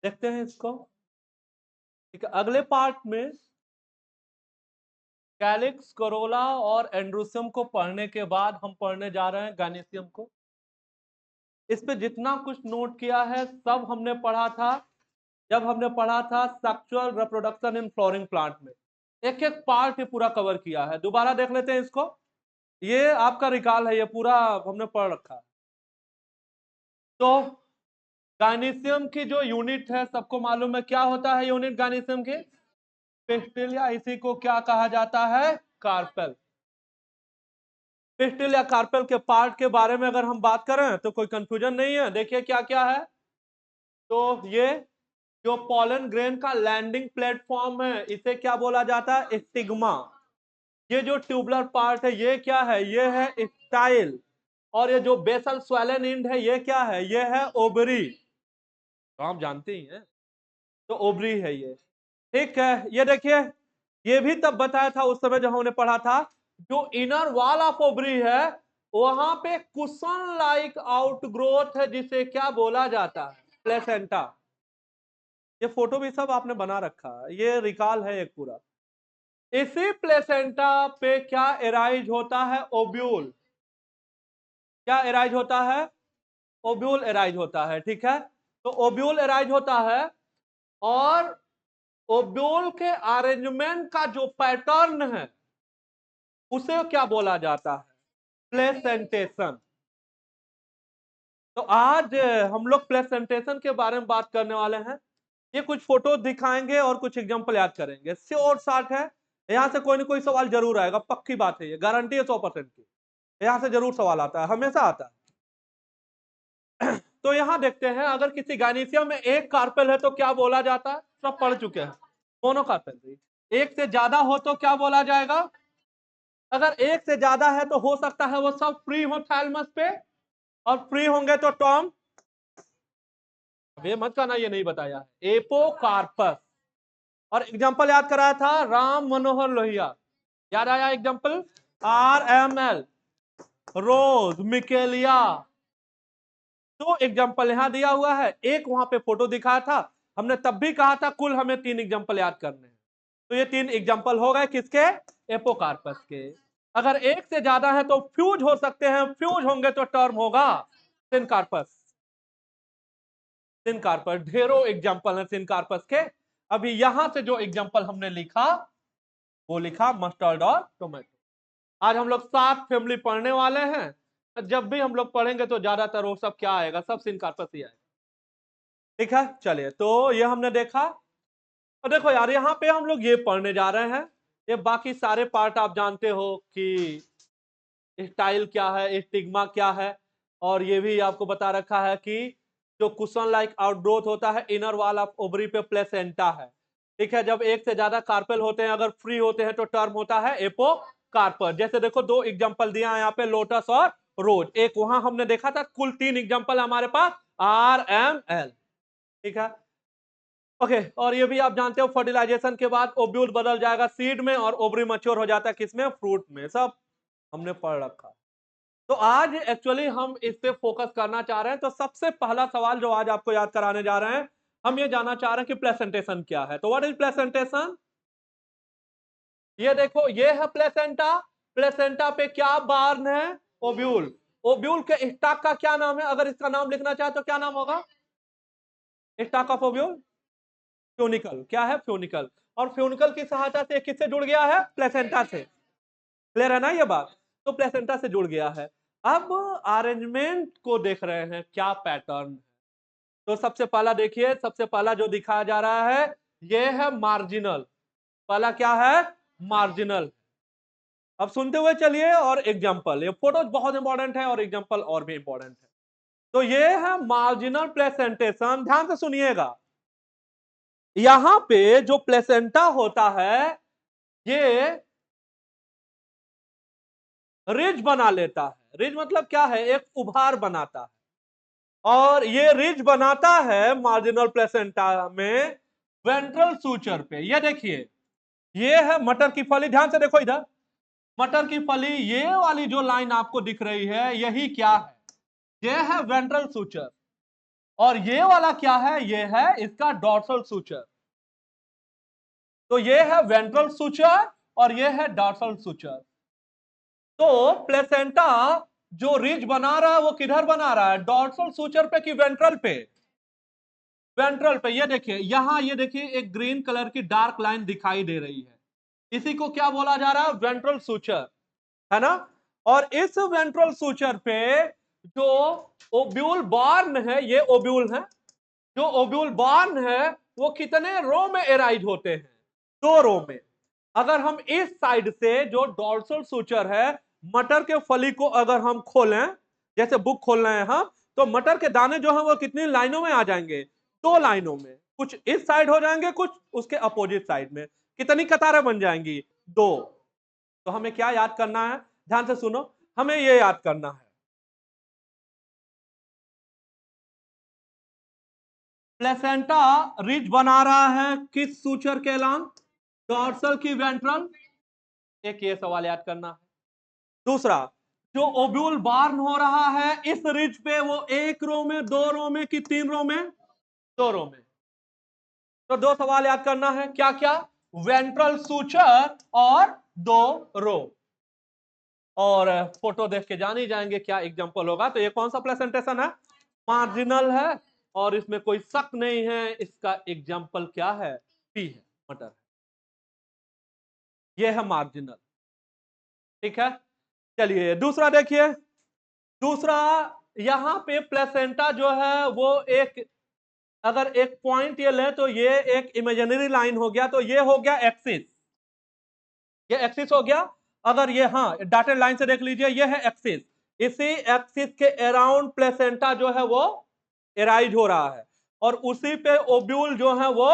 देखते हैं इसको। ठीक है, अगले पार्ट में कैलिक्स, कोरोला और एंड्रोसियम को पढ़ने के बाद हम पढ़ने जा रहे हैं गायनेसियम को। इस पे जितना कुछ नोट किया है सब हमने पढ़ा था जब हमने पढ़ा था sexual reproduction in flowering plant में। एक एक पार्ट ये पूरा कवर किया है, दोबारा देख लेते हैं इसको। ये आपका रिकॉल है, ये पूरा हमने पढ़ रखा है। तो गायनेसियम की जो यूनिट है सबको मालूम है, क्या होता है यूनिट गायनेसियम की? पिस्टिल, या इसी को क्या कहा जाता है? कार्पेल। पिस्टिल या कार्पेल के पार्ट के बारे में अगर हम बात करें तो कोई कंफ्यूजन नहीं है। देखिए क्या क्या है। तो ये जो पॉलन ग्रेन का लैंडिंग प्लेटफॉर्म है इसे क्या बोला जाता है? स्टिग्मा। ये जो ट्यूबुलर पार्ट है ये क्या है? ये है स्टाइल। और ये जो बेसल स्वेलन एंड है ये क्या है? ये है ओवरी। तो आप जानते ही हैं, तो ओवरी है ये। ठीक है, ये देखिए, ये भी तब बताया था उस समय जब हमने पढ़ा था, जो इनर वॉल ऑफ ओवरी है वहां पे कुशन लाइक आउटग्रोथ है जिसे क्या बोला जाता है? प्लेसेंटा। ये फोटो भी सब आपने बना रखा है, ये रिकॉल है एक पूरा। इसी प्लेसेंटा पे क्या एराइज होता है? ओब्यूल। क्या एराइज होता है? ओब्यूल एराइज होता है। ठीक है, तो ओब्यूल एराइज होता है, और ओब्यूल के अरेंजमेंट का जो पैटर्न है उसे क्या बोला जाता है? प्लेसेंटेशन। तो आज हम लोग प्लेसेंटेशन के बारे में बात करने वाले हैं। ये कुछ फोटो दिखाएंगे और कुछ एग्जांपल याद करेंगे। श्योर शॉट है, यहां से कोई ना कोई सवाल जरूर आएगा, पक्की बात है, ये गारंटी है 100% की। यहां से जरूर सवाल आता है, हमेशा आता है। तो यहां देखते हैं, अगर किसी गायनीसियम में एक कार्पेल है तो क्या बोला जाता है? सब पढ़ चुके हैं। मोनोकार्पेल। एक से ज्यादा हो तो क्या बोला जाएगा? अगर एक से ज्यादा है तो हो सकता है वो सब फ्री हो थैलेमस पे, और फ्री होंगे तो टॉम, ये मत कहना ये नहीं बताया है, एपोकार्पस। और एग्जांपल याद कराया था राम मनोहर लोहिया, याद आया एग्जांपल? RML, रोज, मिकेलिया। तो एग्जांपल यहां दिया हुआ है, एक वहां पे फोटो दिखाया था, हमने तब भी कहा था कुल हमें 3 एग्जांपल याद करने हैं। तो ये 3 एग्जांपल हो गए किसके? एपोकार्पस के। अगर एक से ज्यादा है तो फ्यूज हो सकते हैं, फ्यूज होंगे तो टर्म होगा सिनकार्पस। सिनकार्पस, ढेरों एग्जांपल है सिनकार्पस के। अभी यहां से जो एग्जांपल हमने लिखा वो लिखा मस्टर्ड और टोमेटो। आज हम लोग 7 फैमिली पढ़ने वाले हैं। जब भी हम लोग पढ़ेंगे तो ज्यादातर वो सब क्या आएगा? सब सिनकार्पस ही आएगा। ठीक है, चलिए, तो ये हमने देखा। और देखो यार, यहाँ पे हम लोग ये पढ़ने जा रहे हैं, ये बाकी सारे पार्ट आप जानते हो कि स्टाइल क्या है, स्टिग्मा क्या है, और ये भी आपको बता रखा है कि जो कुशन लाइक आउटग्रोथ होता है इनर वॉल ऑफ ओवरी पे प्लेसेंटा है। ठीक है, जब एक से ज्यादा कार्पेल होते हैं, अगर फ्री होते हैं तो टर्म होता है एपो कार्पर। जैसे देखो 2 एग्जांपल दिया है यहाँ पे, लोटस और रोज। एक वहां हमने देखा था, कुल 3 एग्जांपल हमारे पास, RML। ठीक है, ओके। और ये भी आप जानते हो, फर्टिलाइजेशन के बाद ओव्यूल बदल जाएगा सीड में, और ओवरी मैच्योर हो जाता है किसमें? फ्रूट में। सब हमने पढ़ रखा। तो आज एक्चुअली हम इस पे फोकस करना चाह रहे हैं। तो सबसे पहला सवाल जो आज आपको याद कराने जा रहे हैं, हम ये जानना चाह रहे हैं कि प्लेसेंटेशन क्या है। तो व्हाट इज प्लेसेंटेशन? ये देखो, ये है प्लेसेंटा। प्लेसेंटा पे क्या बार्न है? ओव्यूल। ओव्यूल के स्टॉक का क्या नाम है? अगर इसका नाम लिखना चाहे तो क्या नाम होगा? Stock of ovule? फ्यूनिकल। क्या है? फ्यूनिकल। और फ्यूनिकल की सहायता से किससे जुड़ गया है? प्लेसेंटा से। क्लियर है ना ये बात? तो प्लेसेंटा से जुड़ गया है। अब अरेंजमेंट को देख रहे हैं, क्या पैटर्न। तो सबसे पहला देखिए, सबसे पहला जो दिखाया जा रहा है ये है मार्जिनल। पहला क्या है? मार्जिनल। अब सुनते हुए चलिए, और एग्जांपल, ये फोटो बहुत इंपॉर्टेंट है और एग्जांपल और भी इंपॉर्टेंट है। तो ये है मार्जिनल प्लेसेंटेशन, ध्यान से सुनिएगा। यहां पे जो प्लेसेंटा होता है ये रिज बना लेता है। रिज मतलब क्या है? एक उभार बनाता है। और ये रिज बनाता है मार्जिनल प्लेसेंटा में वेंट्रल सूचर पे। ये देखिए, ये है मटर की फली, ध्यान से देखो इधर। मटर की फली, ये वाली जो लाइन आपको दिख रही है यही क्या है? ये है वेंट्रल सूचर। और ये वाला क्या है, ये है इसका डॉर्सल सूचर। तो ये है वेंट्रल सूचर और ये है डॉर्सल सूचर। तो प्लेसेंटा जो रिज बना रहा है वो किधर बना रहा है, डॉर्सल सूचर पे कि वेंट्रल पे, वेंट्रल पे। ये देखिए यहां, ये देखिए एक ग्रीन कलर की डार्क लाइन दिखाई दे रही है, इसी को क्या बोला जा रहा है, वेंट्रल सूचर, है ना। और इस वेंट्रल सूचर पे जो ओब्यूल बॉर्न है, ये ओब्यूल है, जो ओब्यूल बॉर्न है वो कितने रो में एराइज होते हैं, 2 रो में। अगर हम इस साइड से जो डॉर्सल सूचर है, मटर के फली को अगर हम खोलें, जैसे बुक खोल रहे हैं हम, तो मटर के दाने जो है वो कितनी लाइनों में आ जाएंगे, 2 लाइनों में। कुछ इस साइड हो जाएंगे, कुछ उसके अपोजिट साइड में। कितनी कतारें बन जाएंगी, 2। तो हमें क्या याद करना है, ध्यान से सुनो, हमें ये याद करना है, प्लेसेंटा रिज बना रहा है किस सूचर के अलांग, डॉर्सल की वेंट्रल। एक ये सवाल याद करना है। दूसरा, जो ओब्यूल बार्न हो रहा है इस रिज पे, वो 1 रो में, 2 रो में कि 3 रो में, 2 रो में। तो 2 सवाल याद करना है, क्या क्या, वेंट्रल सूचर और 2 रो। और फोटो देख के जान ही जाएंगे क्या एग्जांपल होगा। तो ये कौन सा प्रेजेंटेशन है, मार्जिनल है, और इसमें कोई शक नहीं है, इसका एग्जांपल क्या है, पी है, मटर। ये है मार्जिनल, ठीक है। चलिए दूसरा देखिए, दूसरा, यहां पे प्लेसेंटा जो है वो एक, अगर एक पॉइंट ये ले तो ये एक इमेजिनरी लाइन हो गया, तो ये हो गया एक्सिस, ये एक्सिस हो गया। अगर ये, हाँ डॉटेड लाइन से देख लीजिए, ये है एक्सिस, इसी एक्सिस के अराउंड प्लेसेंटा जो है वो एराइज हो रहा है, और उसी पे ओब्यूल जो है वो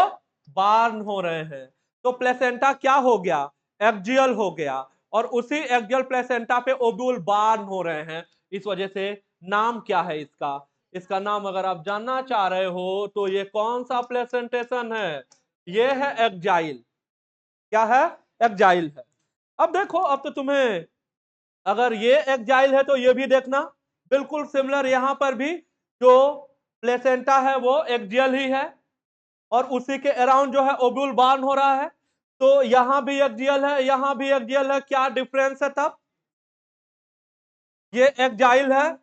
बार्न हो रहे हैं। तो प्लेसेंटा क्या हो गया, एक्जियल हो गया, और उसी एक्जियल प्लेसेंटा पे ओब्यूल बार्न हो रहे हैं। इस वजह से नाम क्या है इसका, इसका नाम अगर आप जानना चाह रहे हो तो ये कौन सा प्लेसेंटेशन है, ये है एक्जाइल। क्या है, एक्जाइल है। अब देखो, अब तो तुम्हें, अगर ये एक्जाइल है तो ये भी देखना, बिल्कुल सिमिलर यहां पर भी जो प्लेसेंटा है वो एक्जियल ही है, और उसी के अराउंड जो है ओब्यूल बार्न हो रहा है। तो यहां भी एक्जियल है, यहां भी एक्जियल है, क्या डिफरेंस है तब, ये एक्जाइल है,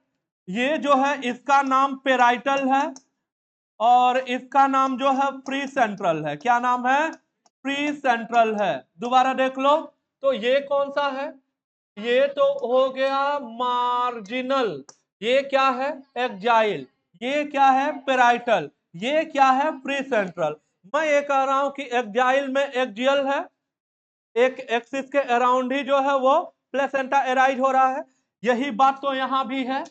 ये जो है इसका नाम पेराइटल है, और इसका नाम जो है प्री सेंट्रल है। क्या नाम है, प्री सेंट्रल है। दोबारा देख लो, तो ये कौन सा है, ये तो हो गया मार्जिनल, ये क्या है, एक्जाइल, ये क्या है, पेराइटल, ये क्या है, प्री सेंट्रल। मैं ये कह रहा हूं कि एक्जाइल में एक्जियल है, एक एक्सिस के अराउंड ही जो है वो प्लेसेंटा एराइज हो रहा है। यही बात तो यहां भी है।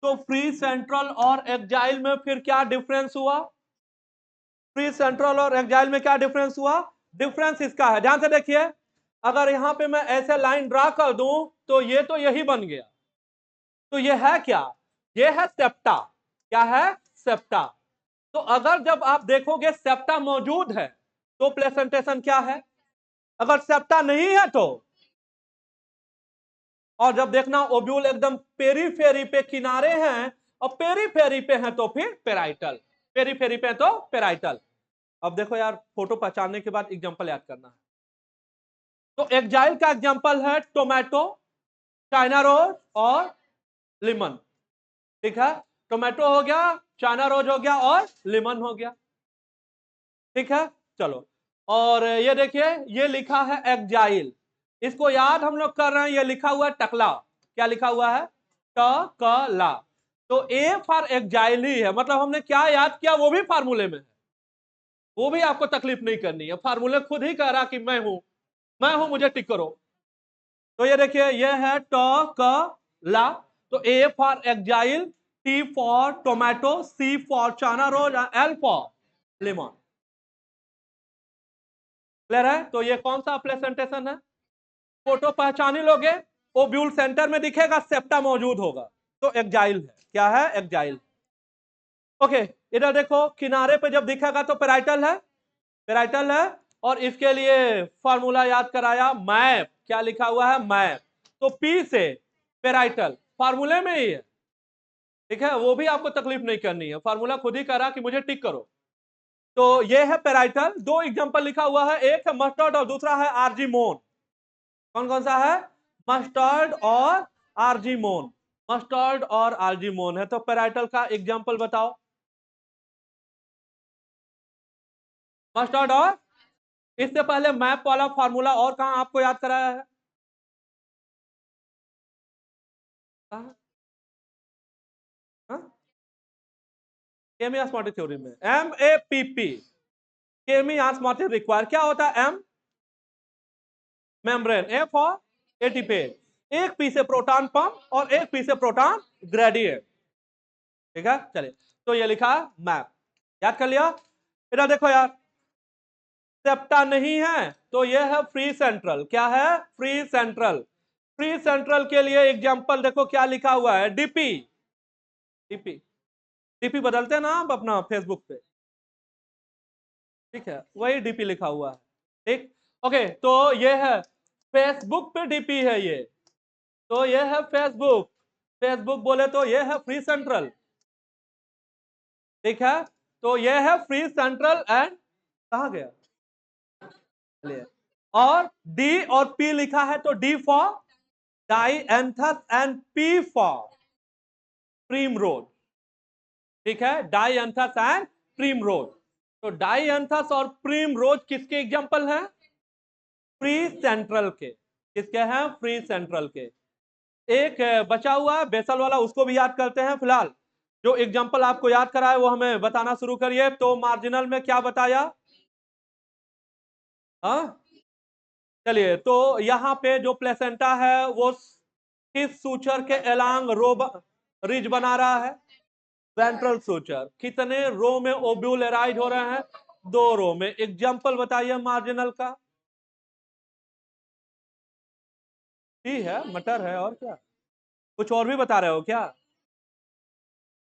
तो प्री सेंट्रल और एक्जाइल में फिर क्या डिफरेंस हुआ, प्री सेंट्रल और एक्जाइल में क्या डिफरेंस हुआ, डिफरेंस इसका है, ध्यान से देखिए। अगर यहां पे मैं ऐसे लाइन ड्रा कर दूं तो ये तो यही बन गया, तो ये है क्या, ये है सेप्टा। क्या है, सेप्टा। तो अगर जब आप देखोगे सेप्टा मौजूद है तो प्लेसेंटेशन क्या है, अगर सेप्टा नहीं है तो, और जब देखना ओब्यूल एकदम पेरीफेरी पे किनारे हैं, और पेरीफेरी पे हैं तो फिर पेराइटल, पेरीफेरी पे तो पेराइटल। अब देखो यार, फोटो पहचानने के बाद एग्जांपल याद करना है। तो एक्जाइल का एग्जांपल है टोमेटो, चाइना रोज और लेमन, ठीक है। टोमेटो हो गया, चाइना रोज हो गया, और लेमन हो गया, ठीक है। चलो, और ये देखिए, ये लिखा है एक्जाइल, इसको याद हम लोग कर रहे हैं, ये लिखा हुआ है टकला। क्या लिखा हुआ है, टकला। तो ए फॉर एक्जाइल ही है, मतलब हमने क्या याद किया वो भी फार्मूले में है, वो भी आपको तकलीफ नहीं करनी है, फार्मूले खुद ही कह रहा कि मैं हूं, मैं हूं, मुझे टिक करो। तो ये देखिए, ये है टकला। तो A for axile, T for tomato, C for China rose, L for lemon. Clear है। तो ये कौन सा प्रेजेंटेशन है, फोटो पहचान ही लोगे, ओब्यूल सेंटर में दिखेगा, सेप्टा मौजूद होगा, तो एक्जाइल है। क्या है, एक्जाइल। ओके, इधर देखो, किनारे पे जब दिखेगा तो पेराइटल है, पेराइटल है। और इसके लिए फॉर्मूला याद कराया, मैप, क्या लिखा हुआ है, मैप। तो पी से पेराइटल, फार्मूले में ही है, ठीक है, वो भी आपको तकलीफ नहीं करनी है, फार्मूला खुद ही करा कि मुझे टिक करो। तो ये है पेराइटल, दो एग्जांपल लिखा हुआ है, एक है मस्टर्ड और दूसरा है आर्जीमोन। कौन कौन सा है? मस्टर्ड और आर्जीमोन। मस्टर्ड और आर्जीमोन है। तो पेराइटल का एग्जांपल बताओ। मस्टर्ड और, इससे पहले मैप वाला फार्मूला और कहां आपको याद कराया है? कहां? हाँ? केमी ऑस्मोटिक थ्योरी में MAPP, केमी ऑस्मोटिक रिक्वायर। क्या होता है? M membrane, A for ATPase, एक पी से प्रोटॉन पंप और एक पी से प्रोटॉन ग्रेडिएंट। ठीक है, चलिए, तो ये लिखा मैप, याद कर लिया। इधर देखो यार, सेप्टा नहीं है तो ये है फ्री सेंट्रल। क्या है? Free central. फ्री सेंट्रल के लिए एग्जांपल देखो क्या लिखा हुआ है, डीपी। डीपी, डीपी बदलते हैं ना आप अपना फेसबुक पे, ठीक है, वही डीपी लिखा हुआ है। ठीक, ओके, तो ये है फेसबुक पे डीपी है ये, तो ये है फेसबुक। फेसबुक बोले तो ये है फ्री सेंट्रल। ठीक है, तो ये है फ्री सेंट्रल एंड, कहा गया, चलिए, और डी और पी लिखा है तो D for dianthus and P for primrose. ठीक है, डाईएंथस एंड प्रिमरोज। तो डाईएंथस और प्रिमरोज किसके एग्जांपल हैं? फ्री सेंट्रल के। किसके हैं? फ्री सेंट्रल के। एक बचा हुआ है बेसल वाला, उसको भी याद करते हैं। फिलहाल जो एग्जांपल आपको याद करा है वो हमें बताना शुरू करिए। तो मार्जिनल में क्या बताया? हाँ, चलिए, तो यहाँ पे जो प्लेसेंटा है वो किस सूचर के एलांग रो रिज बना रहा है? Ventral suture. कितने रो में ओब्यूल एराइज हो रहे हैं? 2 रो में। एग्जांपल बताइए मार्जिनल का। ठीक है, मटर है, और क्या? कुछ और भी बता रहे हो क्या?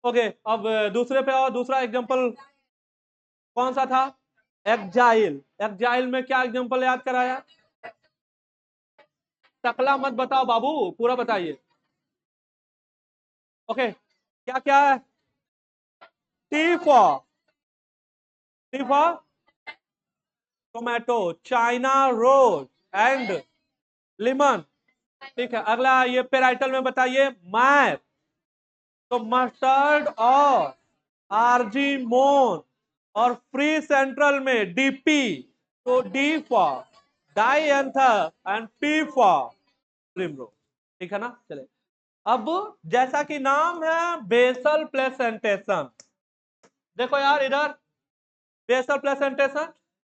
ओके, अब दूसरे पे, और दूसरा एग्जांपल कौन सा था? एक्जाइल। एक्जाइल में क्या एग्जांपल याद कराया? टकला मत बताओ बाबू, पूरा बताइए। ओके, क्या क्या है? T for, T for tomato, China rose and lemon. ठीक है, अगला ये पेराइटल में बताइए मैप। तो मस्टर्ड और आर्जीमोन, और फ्री सेंट्रल में डीपी। तो D for dianthus and P for primrose. ठीक है ना? चले, अब जैसा कि नाम है बेसल प्लेसेंटेशन, देखो यार इधर, बेसल प्लेसेंटेशन,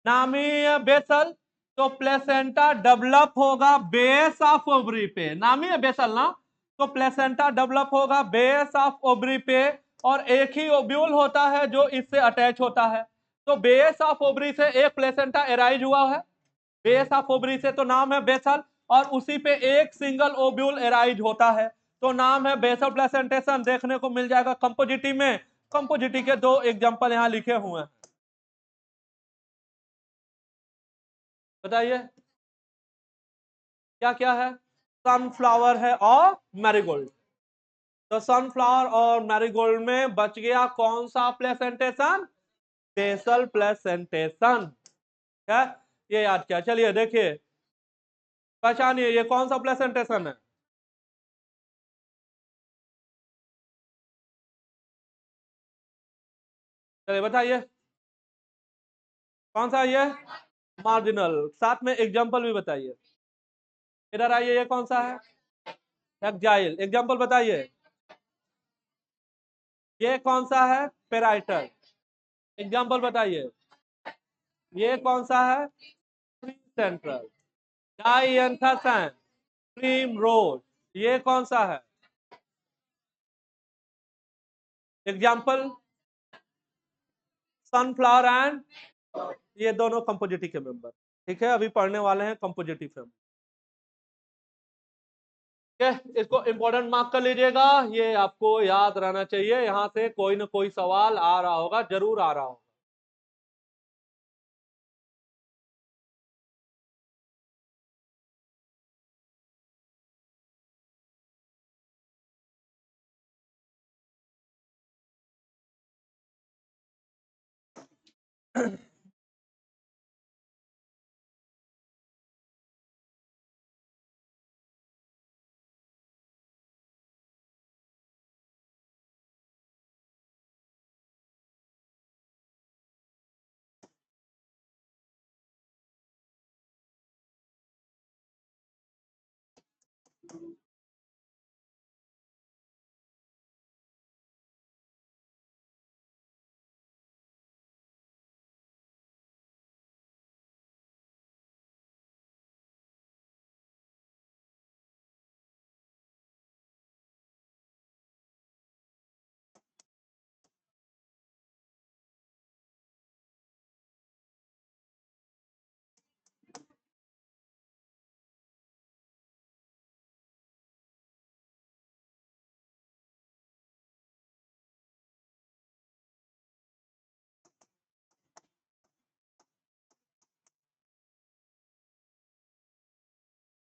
नाम ही है बेसल, तो प्लेसेंटा डेवलप होगा बेस ऑफ ओवरी पे। नाम ही है बेसल ना, तो प्लेसेंटा डेवलप होगा बेस ऑफ ओवरी पे, और एक ही ओब्यूल होता है जो इससे अटैच होता है। तो बेस ऑफ ओवरी से एक प्लेसेंटा एराइज हुआ है, बेस ऑफ ओवरी से, तो नाम है बेसल, और उसी पे एक सिंगल ओब्यूल एराइज होता है, तो नाम है बेसल प्लेसेंटेशन। देखने को मिल जाएगा कंपोजिटी में। कंपोजिटी के 2 एग्जांपल यहां लिखे हुए हैं, बताइए क्या क्या है? सनफ्लावर है और मैरीगोल्ड। तो सनफ्लावर और मैरीगोल्ड में बच गया कौन सा प्लेसेंटेशन? Basal placentation. है, ये याद किया। चलिए देखिए, पहचानिए ये कौन सा प्लेसेंटेशन है? चलिए बताइए, कौन सा ये? मार्जिनल। साथ में एग्जांपल भी बताइए। इधर आइए, ये कौन सा है? एक्जाइल। एग्जांपल बताइए। ये कौन सा है? पेराइटल। एग्जांपल बताइए। ये कौन सा है? Free central. Dianthus, primrose. ये कौन सा है? एग्जाम्पल सनफ्लावर एंड, ये दोनों कंपोजिटी के मेंबर। ठीक है, अभी पढ़ने वाले हैं कंपोजिटी फैमिली। ठीक है, इसको इंपॉर्टेंट मार्क कर लीजिएगा, ये आपको याद रहना चाहिए, यहां से कोई ना कोई सवाल आ रहा होगा, जरूर आ रहा होगा।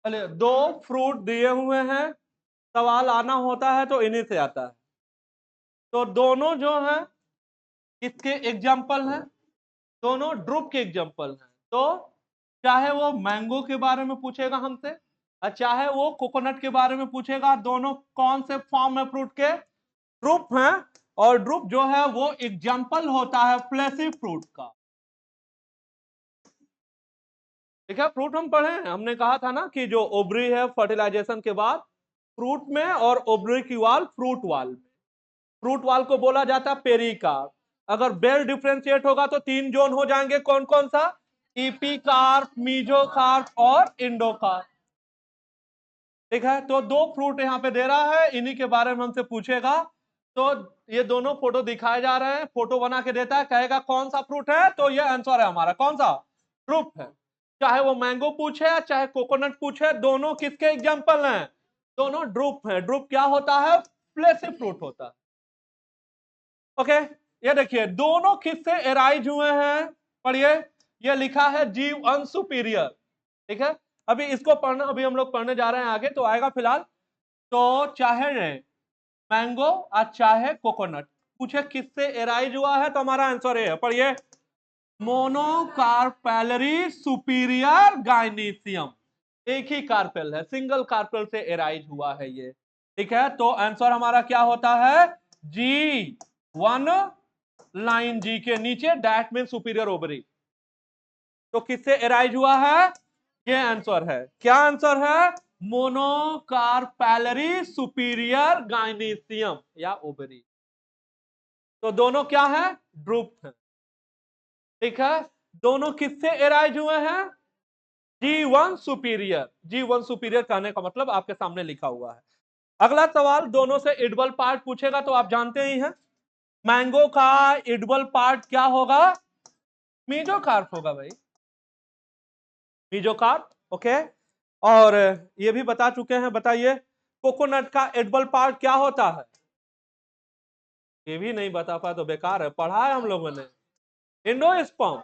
चलिए, दो फ्रूट दिए हुए हैं, सवाल आना होता है तो इन्हीं से आता है। तो दोनों जो है किसके एग्जाम्पल हैं? दोनों ड्रूप के एग्जाम्पल हैं। तो चाहे वो मैंगो के बारे में पूछेगा हमसे और चाहे वो कोकोनट के बारे में पूछेगा, दोनों कौन से फॉर्म में फ्रूट के? ड्रूप हैं। और ड्रूप जो है वो एग्जाम्पल होता है फ्लैशी फ्रूट का। ठीक है, फ्रूट हम पढ़े हैं, हमने कहा था ना कि जो ओब्री है फर्टिलाइजेशन के बाद फ्रूट में, और ओब्री की वाल फ्रूट वाल। फ्रूट वाल को बोला जाता है पेरिकार्प। अगर बेल डिफ्रेंशिएट होगा तो 3 जोन हो जाएंगे, कौन कौन सा? इपिकार्प, मीजोकार्प और इंडोकार्प। ठीक है, तो दो फ्रूट यहां पे दे रहा है, इन्हीं के बारे में हमसे पूछेगा। तो ये दोनों फोटो दिखाए जा रहे हैं, फोटो बना के देता है, कहेगा कौन सा फ्रूट है, तो ये आंसर है हमारा, कौन सा? ड्रूप है। चाहे वो मैंगो पूछे या चाहे कोकोनट पूछे, दोनों किसके एग्जाम्पल हैं? दोनों ड्रूप हैं। ड्रूप क्या होता है? फ्लेशी फ्रूट होता है। ओके, ये देखिए दोनों किससे एराइज हुए हैं, पढ़िए। ये लिखा है जीव अंश सुपीरियर। ठीक है, अभी इसको पढ़ना, अभी हम लोग पढ़ने जा रहे हैं, आगे तो आएगा। फिलहाल तो चाहे मैंगो और चाहे कोकोनट पूछे किससे एराइज हुआ है, तो हमारा आंसर है, पढ़िए, मोनोकार्पेलरी सुपीरियर गाइनीसियम। एक ही कार्पेल है, सिंगल कार्पेल से एराइज हुआ है ये। ठीक है, तो आंसर हमारा क्या होता है? G1 लाइन जी के नीचे डैट में सुपीरियर ओवरी। तो किससे एराइज हुआ है? ये आंसर है। क्या आंसर है? मोनोकार्पेलरी सुपीरियर गाइनीसियम या ओवरी। तो दोनों क्या है? ड्रूप है। ठीक है, दोनों किससे एराइज हुए हैं? G1 superior. G1 सुपीरियर कहने का मतलब आपके सामने लिखा हुआ है। अगला सवाल दोनों से इडबल पार्ट पूछेगा, तो आप जानते ही हैं मैंगो का इडबल पार्ट क्या होगा? मीजोकार्प होगा भाई, मीजोकार्प। ओके, और ये भी बता चुके हैं, बताइए कोकोनट का एडबल पार्ट क्या होता है? ये भी नहीं बता पाए तो बेकार है, पढ़ा है हम लोगों ने, एंडोस्पर्म।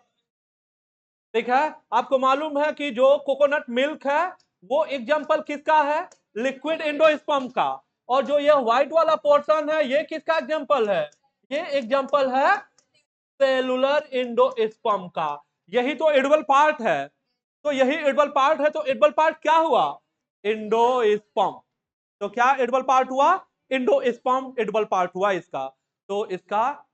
ठीक है, आपको मालूम है कि जो कोकोनट मिल्क है वो एग्जाम्पल किसका है? लिक्विड एंडोस्पर्म का। और जो ये व्हाइट वाला पोर्शन है ये किसका एग्जाम्पल है? ये एग्जाम्पल है सेलुलर एंडोस्पर्म का। यही तो एडिबल पार्ट है। तो यही एडिबल पार्ट है, तो एडिबल पार्ट क्या हुआ? एंडोस्पर्म। तो क्या एडिबल पार्ट हुआ? एंडोस्पर्म एडिबल पार्ट हुआ इसका। तो इसका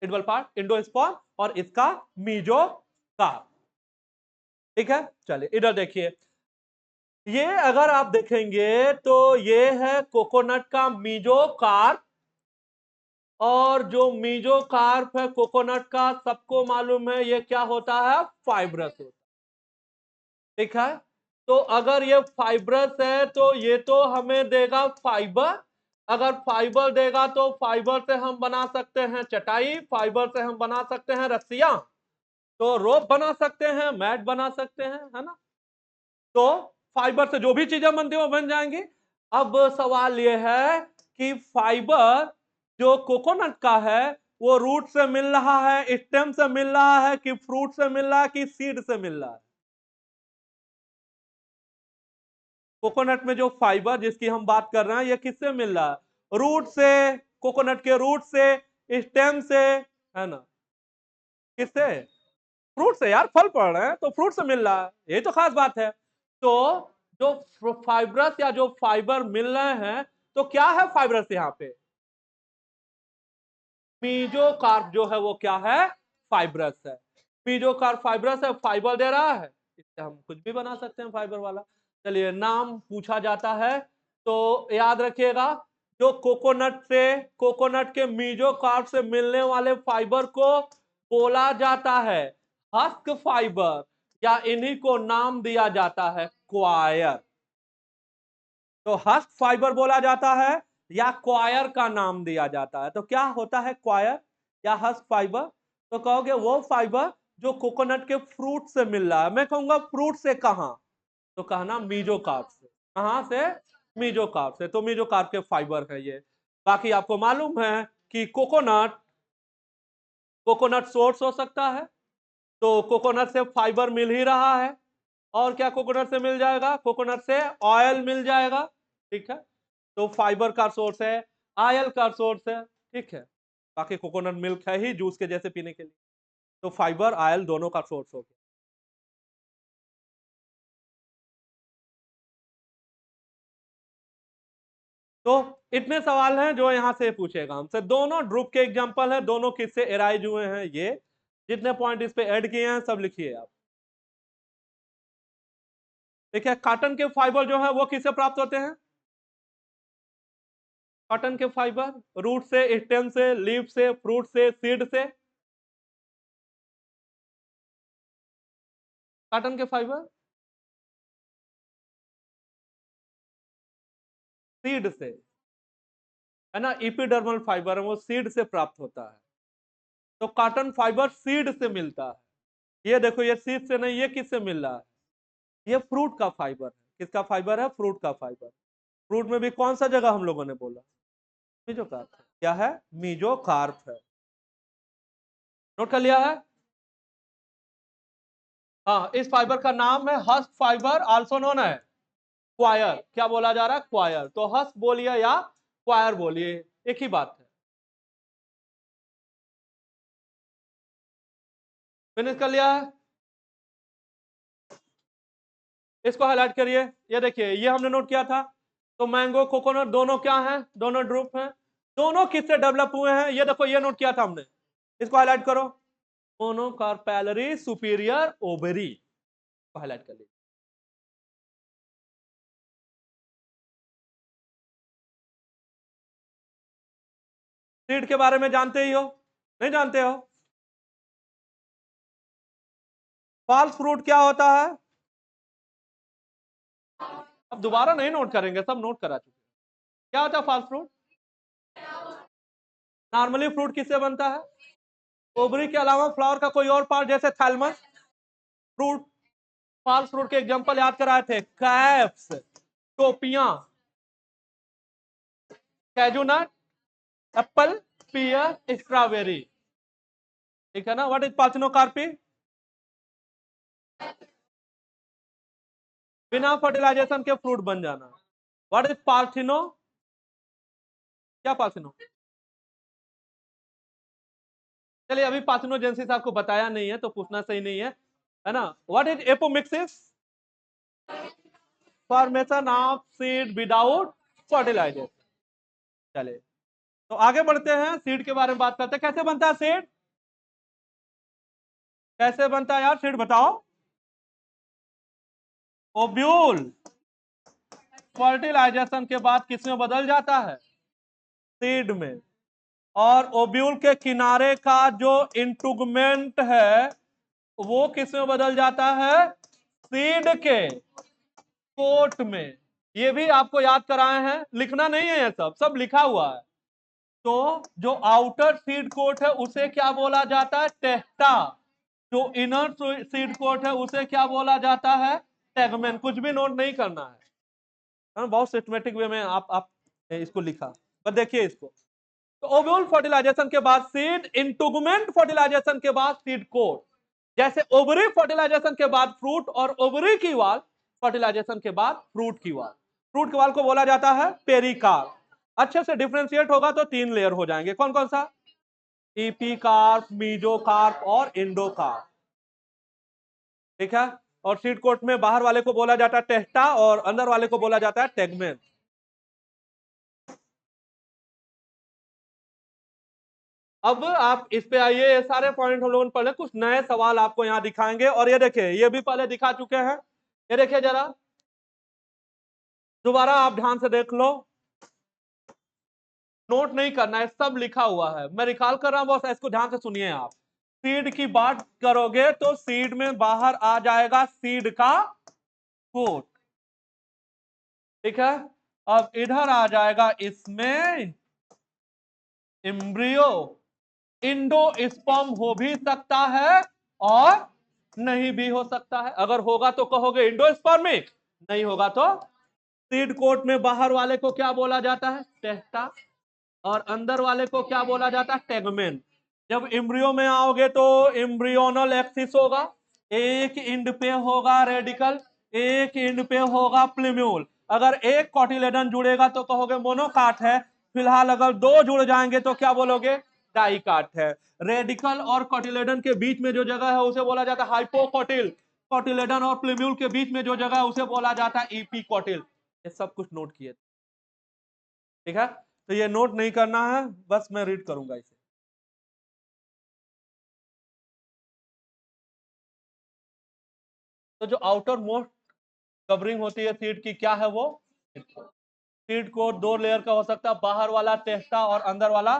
एडिबल पार्ट एंडोस्पर्म और इसका मीजोकार्प। ठीक है, चलिए इधर देखिए, ये अगर आप देखेंगे तो ये है कोकोनट का मीजोकार्प। और जो मीजोकार्प है कोकोनट का, सबको मालूम है ये क्या होता है? फाइब्रस होता है। ठीक है, तो अगर ये फाइब्रस है तो ये तो हमें देगा फाइबर। अगर फाइबर देगा तो फाइबर से हम बना सकते हैं चटाई, फाइबर से हम बना सकते हैं रस्सियां, तो रोप बना सकते हैं, मैट बना सकते हैं, है ना? तो फाइबर से जो भी चीजें बनती है वो बन जाएंगी। अब सवाल यह है कि फाइबर जो कोकोनट का है वो रूट से मिल रहा है, स्टेम से मिल रहा है, कि फ्रूट से मिल रहा है, कि सीड से मिल रहा है? कोकोनट में जो फाइबर जिसकी हम बात कर रहे हैं ये किससे मिल रहा है? रूट से, कोकोनट के रूट से, स्टेम से, है ना? किससे? फ्रूट से यार, फल पढ़ रहे हैं तो फ्रूट से मिल रहा है, यही तो खास बात है। तो जो फाइब्रस या जो फाइबर मिल रहे हैं, तो क्या है फाइब्रस यहाँ पे? मीजोकार्प जो है वो क्या है? फाइब्रस है। मीजोकार्प फाइब्रस है, फाइबर दे रहा है, इससे हम कुछ भी बना सकते हैं फाइबर वाला। चलिए, नाम पूछा जाता है तो याद रखिएगा, जो कोकोनट के मीजोकार्प से मिलने वाले फाइबर को बोला जाता है हस्क फाइबर, या इन्हीं को नाम दिया जाता है क्वायर। तो हस्क फाइबर बोला जाता है या क्वायर का नाम दिया जाता है। तो क्या होता है क्वायर या हस्क फाइबर? तो कहोगे वो फाइबर जो कोकोनट के फ्रूट से मिल रहा है। मैं कहूंगा फ्रूट से कहां? तो कहना मीजोकार्प से। कहां से? मीजोकार्प से। तो मीजोकार्प के फाइबर है ये। बाकी आपको मालूम है कि कोकोनट सोर्स हो सकता है, तो कोकोनट से फाइबर मिल ही रहा है। और क्या कोकोनट से मिल जाएगा? कोकोनट से ऑयल मिल जाएगा। ठीक है, तो फाइबर का सोर्स है, ऑयल का सोर्स है। ठीक है, बाकी कोकोनट मिल्क है ही जूस के जैसे पीने के लिए। तो फाइबर ऑयल दोनों का सोर्स हो गया। तो इतने सवाल हैं जो यहां से पूछेगा हमसे। दोनों ड्रुप के एग्जांपल हैं, दोनों किससे एराइज हुए हैं, ये जितने पॉइंट इस पे ऐड किए हैं सब लिखिए आप। देखिए, कॉटन के फाइबर जो है वो किससे प्राप्त होते हैं? कॉटन के फाइबर रूट से, स्टेम से, लीफ से, फ्रूट से, सीड से। कॉटन के फाइबर सीड से, है ना, इपिडर्मल फाइबर है, वो सीड से प्राप्त होता है। तो कॉटन फाइबर सीड से मिलता है। ये देखो, ये सीड से नहीं, ये किससे मिल रहा है? ये फ्रूट का फाइबर है। किसका फाइबर है? फ्रूट का फाइबर। फ्रूट में भी कौन सा जगह हम लोगों ने बोला? मीजोकार्प है। क्या है? मीजोकार्प है। नोट कर लिया है? हाँ, इस फाइबर का नाम है हस्क फाइबर, आल्सो नोन है क्वायर। क्या बोला जा रहा है? क्वायर। तो हस्क बोलिए या क्वायर बोलिए, एक ही बात है। फिनिश कर लिया है? इसको हाईलाइट करिए। ये देखिए, ये हमने नोट किया था। तो मैंगो, कोकोनट दोनों क्या हैं? दोनों ड्रुप हैं। दोनों किससे डेवलप हुए हैं? ये देखो, ये नोट किया था हमने। इसको हाईलाइट करो। मोनोकार्पेलरी सुपीरियर ओवरी को हाईलाइट कर लीजिए। सीड के बारे में जानते ही हो? नहीं जानते हो? फॉल्स फ्रूट क्या होता है? अब दोबारा नहीं नोट करेंगे, सब नोट करा चुके। क्या होता है फॉल्स फ्रूट? नॉर्मली फ्रूट किससे बनता है? ओवरी के अलावा फ्लावर का कोई और पार्ट, जैसे थैलमस। फ्रूट, फॉल्स फ्रूट के एग्जांपल याद कराए थे, कैप्स, टोपियां, कैजूनट, एप्पल, पियर, स्ट्रॉबेरी। ठीक है ना? What is parthenocarpy? बिना फर्टिलाइजेशन के फ्रूट बन जाना। What is partheno? क्या पार्थिनो? चलिए, अभी पार्थिनोजेनेसिस आपको बताया नहीं है तो पूछना सही नहीं है ना? What is apomixis? Formation of seed without fertilization. चलिए, तो आगे बढ़ते हैं, सीड के बारे में बात करते हैं। कैसे बनता है सीड? कैसे बनता है यार सीड, बताओ। ओब्यूल फर्टिलाइजेशन के बाद किस में बदल जाता है? सीड में। और ओब्यूल के किनारे का जो इंटुगमेंट है वो किस में बदल जाता है? सीड के कोट में। ये भी आपको याद कराए हैं, लिखना नहीं है, ये सब सब लिखा हुआ है। तो जो आउटर सीड कोट है उसे क्या बोला जाता है? टेस्टा। जो इनर सीड कोट है उसे क्या बोला जाता है? टेगमेन। कुछ भी नोट नहीं करना है ना? बहुत सिस्टमेटिक वे में आप इसको लिखा। बस देखिए इसको। तो ओव्यूल फर्टिलाइजेशन के बाद सीड, इंटुगमेंट फर्टिलाइजेशन के बाद सीड कोट। जैसे ओवरी फर्टिलाइजेशन के बाद फ्रूट, और ओवरी की वाल फर्टिलाइजेशन के बाद फ्रूट की वाल। फ्रूट की वाल को बोला जाता है पेरिकार्प। अच्छे से डिफ्रेंशिएट होगा तो 3 लेयर हो जाएंगे। कौन कौन सा? इपीकार्प, मीजोकार्प और इंडोकार्प। ठीक है, और सीड कोट में बाहर वाले को बोला जाता है टेस्टा और अंदर वाले को बोला जाता है टेगमेन। अब आप इस पे आइए, ये सारे पॉइंट हम लोगों ने पढ़े, कुछ नए सवाल आपको यहां दिखाएंगे। और ये देखिए, ये भी पहले दिखा चुके हैं, ये देखिए जरा दोबारा आप ध्यान से देख लो, नोट नहीं करना है, सब लिखा हुआ है, मैं रिकॉल कर रहा हूं, बस इसको ध्यान से सुनिए आप। सीड की बात करोगे तो सीड में बाहर आ जाएगा सीड का कोट। ठीक है, अब इधर आ जाएगा इसमें एम्ब्रियो। इंडोस्पर्म हो भी सकता है और नहीं भी हो सकता है। अगर होगा तो कहोगे इंडोस्पर्मिक, नहीं होगा तो सीड कोट में बाहर वाले को क्या बोला जाता है, टेस्टा, और अंदर वाले को क्या बोला जाता है, टेगमेन। जब एम्ब्रियो में आओगे तो एम्ब्रियोनल एक्सिस होगा, एक एंड पे होगा रेडिकल, एक एंड पे होगा प्लूम्यूल। अगर एक कॉटिलेडन जुड़ेगा तो कहोगे मोनोकाट है, फिलहाल अगर दो जुड़ जाएंगे तो क्या बोलोगे, डाइकाट है। रेडिकल और कॉटिलेडन के बीच में जो जगह है उसे बोला जाता है हाइपोकॉटिल। कॉटिलेडन और प्लूम्यूल के बीच में जो जगह है उसे बोला जाता है इपीकॉटिल। ये सब कुछ नोट किए, ठीक है, तो ये नोट नहीं करना है, बस मैं रीड करूंगा इसे। तो जो आउटर मोस्ट कवरिंग होती है सीड की, क्या है वो, सीड को दो लेयर का हो सकता है, बाहर वाला टेस्टा और अंदर वाला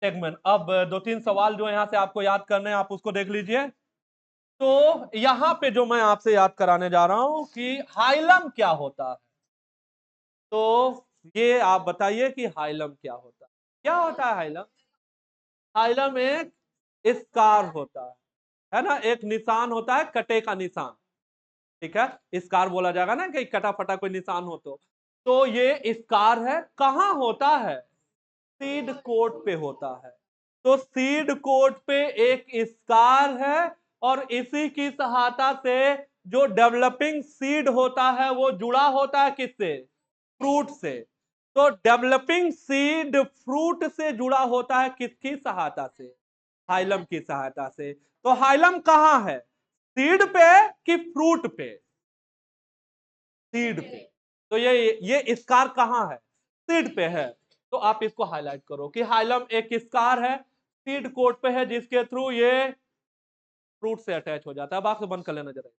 टेगमेन। अब दो तीन सवाल जो यहां से आपको याद करने हैं, आप उसको देख लीजिए। तो यहां पे जो मैं आपसे याद कराने जा रहा हूं कि हाइलम क्या होता है, तो ये आप बताइए कि हाइलम क्या होता है। क्या होता है हाइलम? हाइलम एक स्कार होता है ना, एक निशान होता है, कटे का निशान। ठीक है, स्कार बोला जाएगा ना कि कटा फटा कोई निशान हो तो ये स्कार है, कहां होता है, सीड कोट पे होता है। तो सीड कोट पे एक स्कार है, और इसी की सहायता से जो डेवलपिंग सीड होता है वो जुड़ा होता है किससे, फ्रूट से। तो डेवलपिंग सीड फ्रूट से जुड़ा होता है किसकी सहायता से, हाइलम की सहायता से। तो हाइलम कहां है, सीड पे कि फ्रूट पे, सीड पे। तो ये स्कार कहां है, सीड पे है। तो आप इसको हाईलाइट करो कि हाइलम एक स्कार है, सीड कोट पे है, जिसके थ्रू ये फ्रूट से अटैच हो जाता है। अब आपसे बंद कर लेना जरा,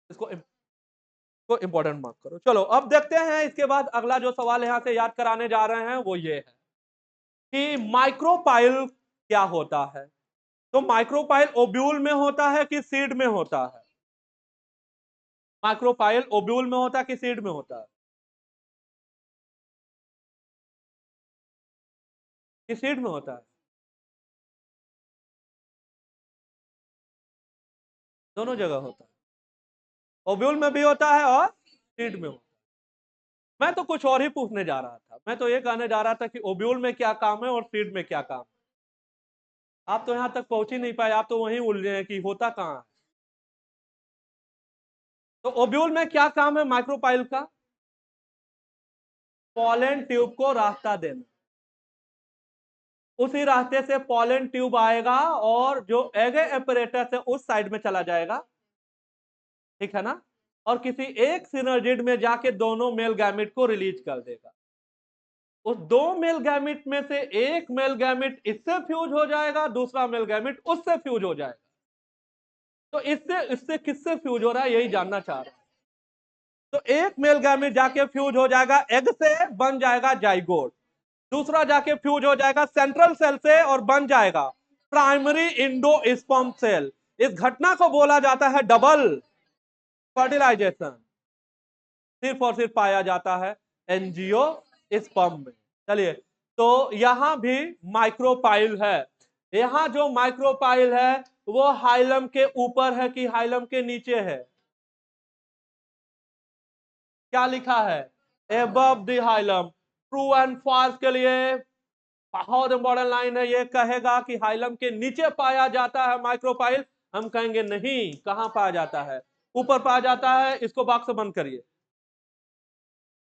इसको इंपॉर्टेंट मार्क करो। चलो अब देखते हैं, इसके बाद अगला जो सवाल यहां से याद कराने जा रहे हैं वो ये है कि माइक्रोपाइल क्या होता है। तो माइक्रोपाइल ओब्यूल में होता है कि सीड में होता है, माइक्रोपाइल ओब्यूल में होता है कि सीड में होता है, कि सीड में होता है, दोनों जगह होता है, ओब्यूल में भी होता है और सीड में होता है। मैं तो कुछ और ही पूछने जा रहा था, मैं तो ये कहने जा रहा था कि ओब्यूल में क्या काम है और सीड में क्या काम है। आप तो यहां तक पहुंच ही नहीं पाए, आप तो वहीं उलझे हैं कि होता कहां है। तो ओब्यूल में क्या काम है माइक्रोपाइल का, पॉलन ट्यूब को रास्ता देना। उसी रास्ते से पॉलन ट्यूब आएगा और जो एग एपरेटस है उस साइड में चला जाएगा, ठीक है ना, और किसी एक सिनर्जिड में जाके दोनों मेल गैमिट को रिलीज कर देगा। उस दो मेल गैमिट में से एक मेल गैमिट इससे फ्यूज हो जाएगा, दूसरा मेल गैमिट उससे फ्यूज हो जाएगा। तो इससे इससे किससे फ्यूज हो रहा है यही जानना चाह रहा हूं। तो एक मेल गैमेट जाके फ्यूज हो जाएगा एग से, बन जाएगा जाइगोट। दूसरा जाके फ्यूज हो जाएगा सेंट्रल सेल से और बन जाएगा प्राइमरी इंडोस्पर्म सेल। इस घटना को बोला जाता है डबल फर्टिलाइजेशन। सिर्फ और सिर्फ पाया जाता है एंजियोस्पर्म में। चलिए, तो यहां भी माइक्रोपाइल है। यहां जो माइक्रोपाइल है वो हाइलम के ऊपर है कि हाइलम के नीचे है, क्या लिखा है, above the hilum. True and false के लिए बहुत इंपॉर्टेंट लाइन है, ये कहेगा कि हाइलम के नीचे पाया जाता है माइक्रोपाइल, हम कहेंगे नहीं, कहां पाया जाता है, ऊपर पाया जाता है। इसको बॉक्स बंद करिए,